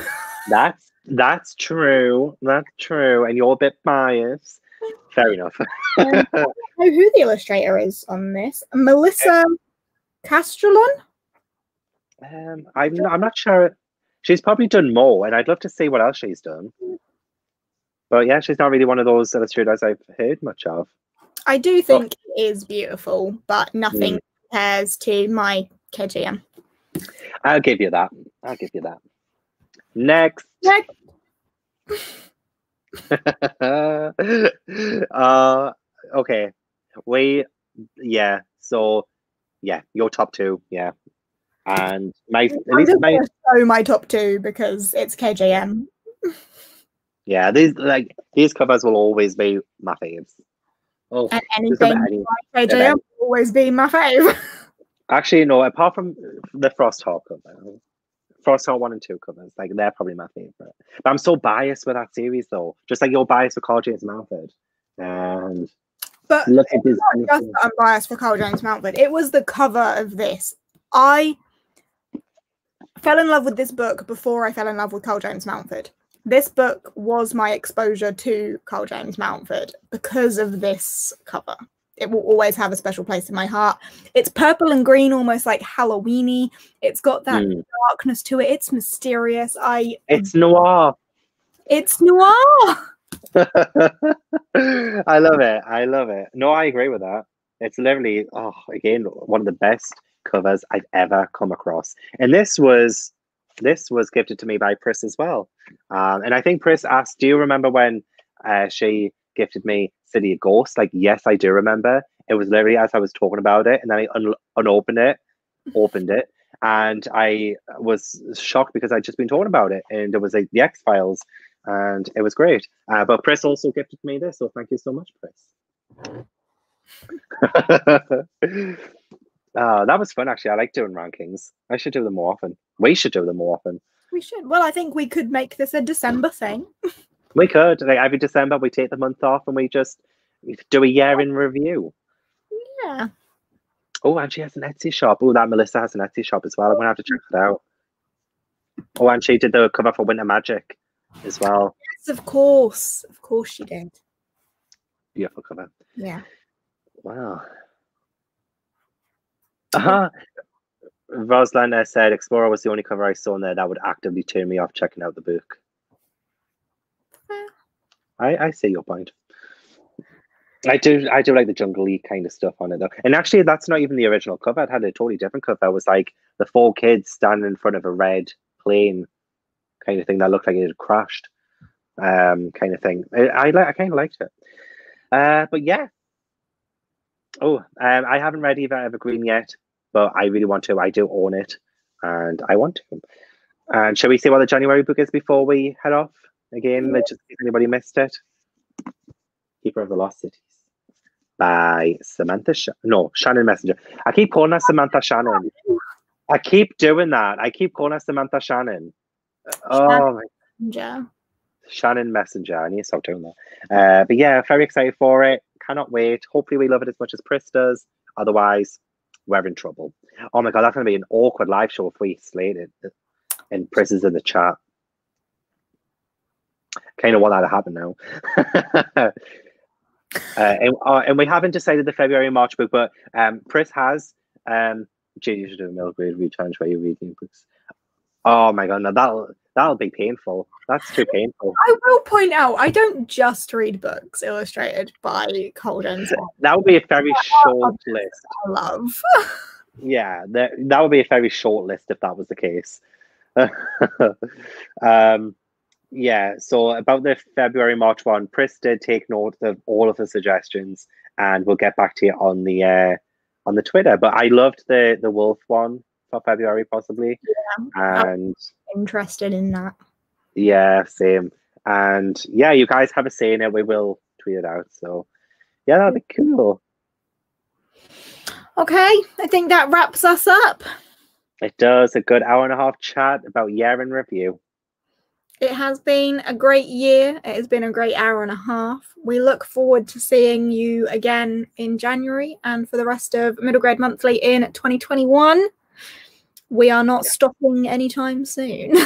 That's true. That's true. And you're a bit biased. Fair enough. I don't know who the illustrator is on this. Melissa Castrillon? I'm not sure. She's probably done more, and I'd love to see what else she's done. But yeah, she's not really one of those illustrators I've heard much of. I do think it is beautiful, but nothing compares to my KGM. I'll give you that. Next. Okay. Your top two, yeah. And my top two because it's KJM. Yeah, these covers will always be my faves. Oh, and anything like KJM will always be my fave. Actually, no, apart from the Frostheart cover. Frostheart 1 and 2 covers, like they're probably my favorite. But I'm so biased with that series though. Just like you're biased for Carl James Mountford. And but look at this. Not just that I'm biased for Carl James Mountford. It was the cover of this. I fell in love with this book before I fell in love with Carl James Mountford. This book was my exposure to Carl James Mountford because of this cover. It will always have a special place in my heart. It's purple and green, almost like Halloween-y. It's got that darkness to it. It's mysterious. It's noir. It's noir. I love it. No, I agree with that. It's literally, again, one of the best covers I've ever come across. And this was gifted to me by Pris as well. And I think Pris asked, do you remember when she gifted me City of Ghosts? Like, yes, I do remember. It was literally as I was talking about it, and then I opened it, and I was shocked because I'd just been talking about it, and it was like the X-Files, and it was great. But Pris also gifted me this, so thank you so much, Pris. That was fun, actually. I like doing rankings. I should do them more often. We should do them more often. We should. Well, I think we could make this a December thing. We could. Like every December, we take the month off and we do a year in review. Yeah. Oh, and she has an Etsy shop. Oh, that Melissa has an Etsy shop as well. I'm going to have to check it out. Oh, and she did the cover for Winter Magic as well. Yes, of course. Of course she did. Beautiful cover. Yeah. Wow. Roslan said Explorer was the only cover I saw in there that would actively turn me off checking out the book. I see your point. I do like the jungle-y kind of stuff on it though. And actually that's not even the original cover. It had a totally different cover. It was like the 4 kids standing in front of a red plane kind of thing that looked like it had crashed. Kind of thing. I kind of liked it. But yeah. I haven't read Eva Evergreen yet, but I really want to. I do own it, and I want to. And shall we see what the January book is before we head off? Again, just in case anybody missed it. Keeper of the Lost Cities by Samantha Shannon Messenger. I keep calling her Samantha Shannon. I keep doing that. I keep calling her Samantha Shannon. Oh, Messenger. Shannon Messenger. I need to stop doing that. But yeah, very excited for it. Cannot wait. Hopefully, we love it as much as Pris does. Otherwise, we're in trouble. Oh my god, that's going to be an awkward live show if we slate it. And Pris is in the chat. Kind of want that to happen now. And we haven't decided the February and March book, but Pris has. Jade, you should do a Milkweed rechallenge where you're reading books. Oh my god, no, that'll be painful. That's too painful. I will point out, I don't just read books illustrated by Cole Jones. That would be a very short list. I love. Yeah, that would be a very short list if that was the case. Yeah, so about the February March one, Pris did take note of all of the suggestions, and we'll get back to you on the Twitter. But I loved the wolf one for February, possibly. Yeah, and I'm interested in that. Yeah, same. And yeah, you guys have a say in it. We will tweet it out. So yeah, that'd be cool. Okay, I think that wraps us up. It does. A good hour and a half chat about year in review. It has been a great year. It has been a great hour and a half. We look forward to seeing you again in January and for the rest of Middle Grade Monthly in 2021. We are not stopping anytime soon.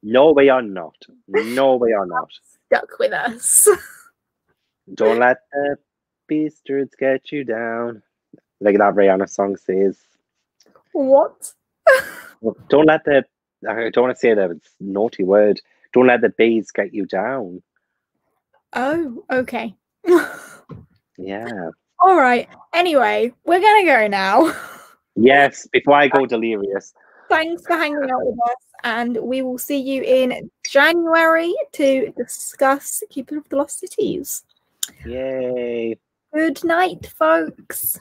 No, we are not. No, we are not. Stuck with us. Don't let the bastards get you down. Like that Rihanna song says. What? Don't let the... I don't want to say that, it's a naughty word. Don't let the bees get you down. Oh, okay. Yeah. All right. Anyway, we're going to go now. Yes, before I go delirious. Thanks for hanging out with us, and we will see you in January to discuss Keeper of the Lost Cities. Yay. Good night, folks.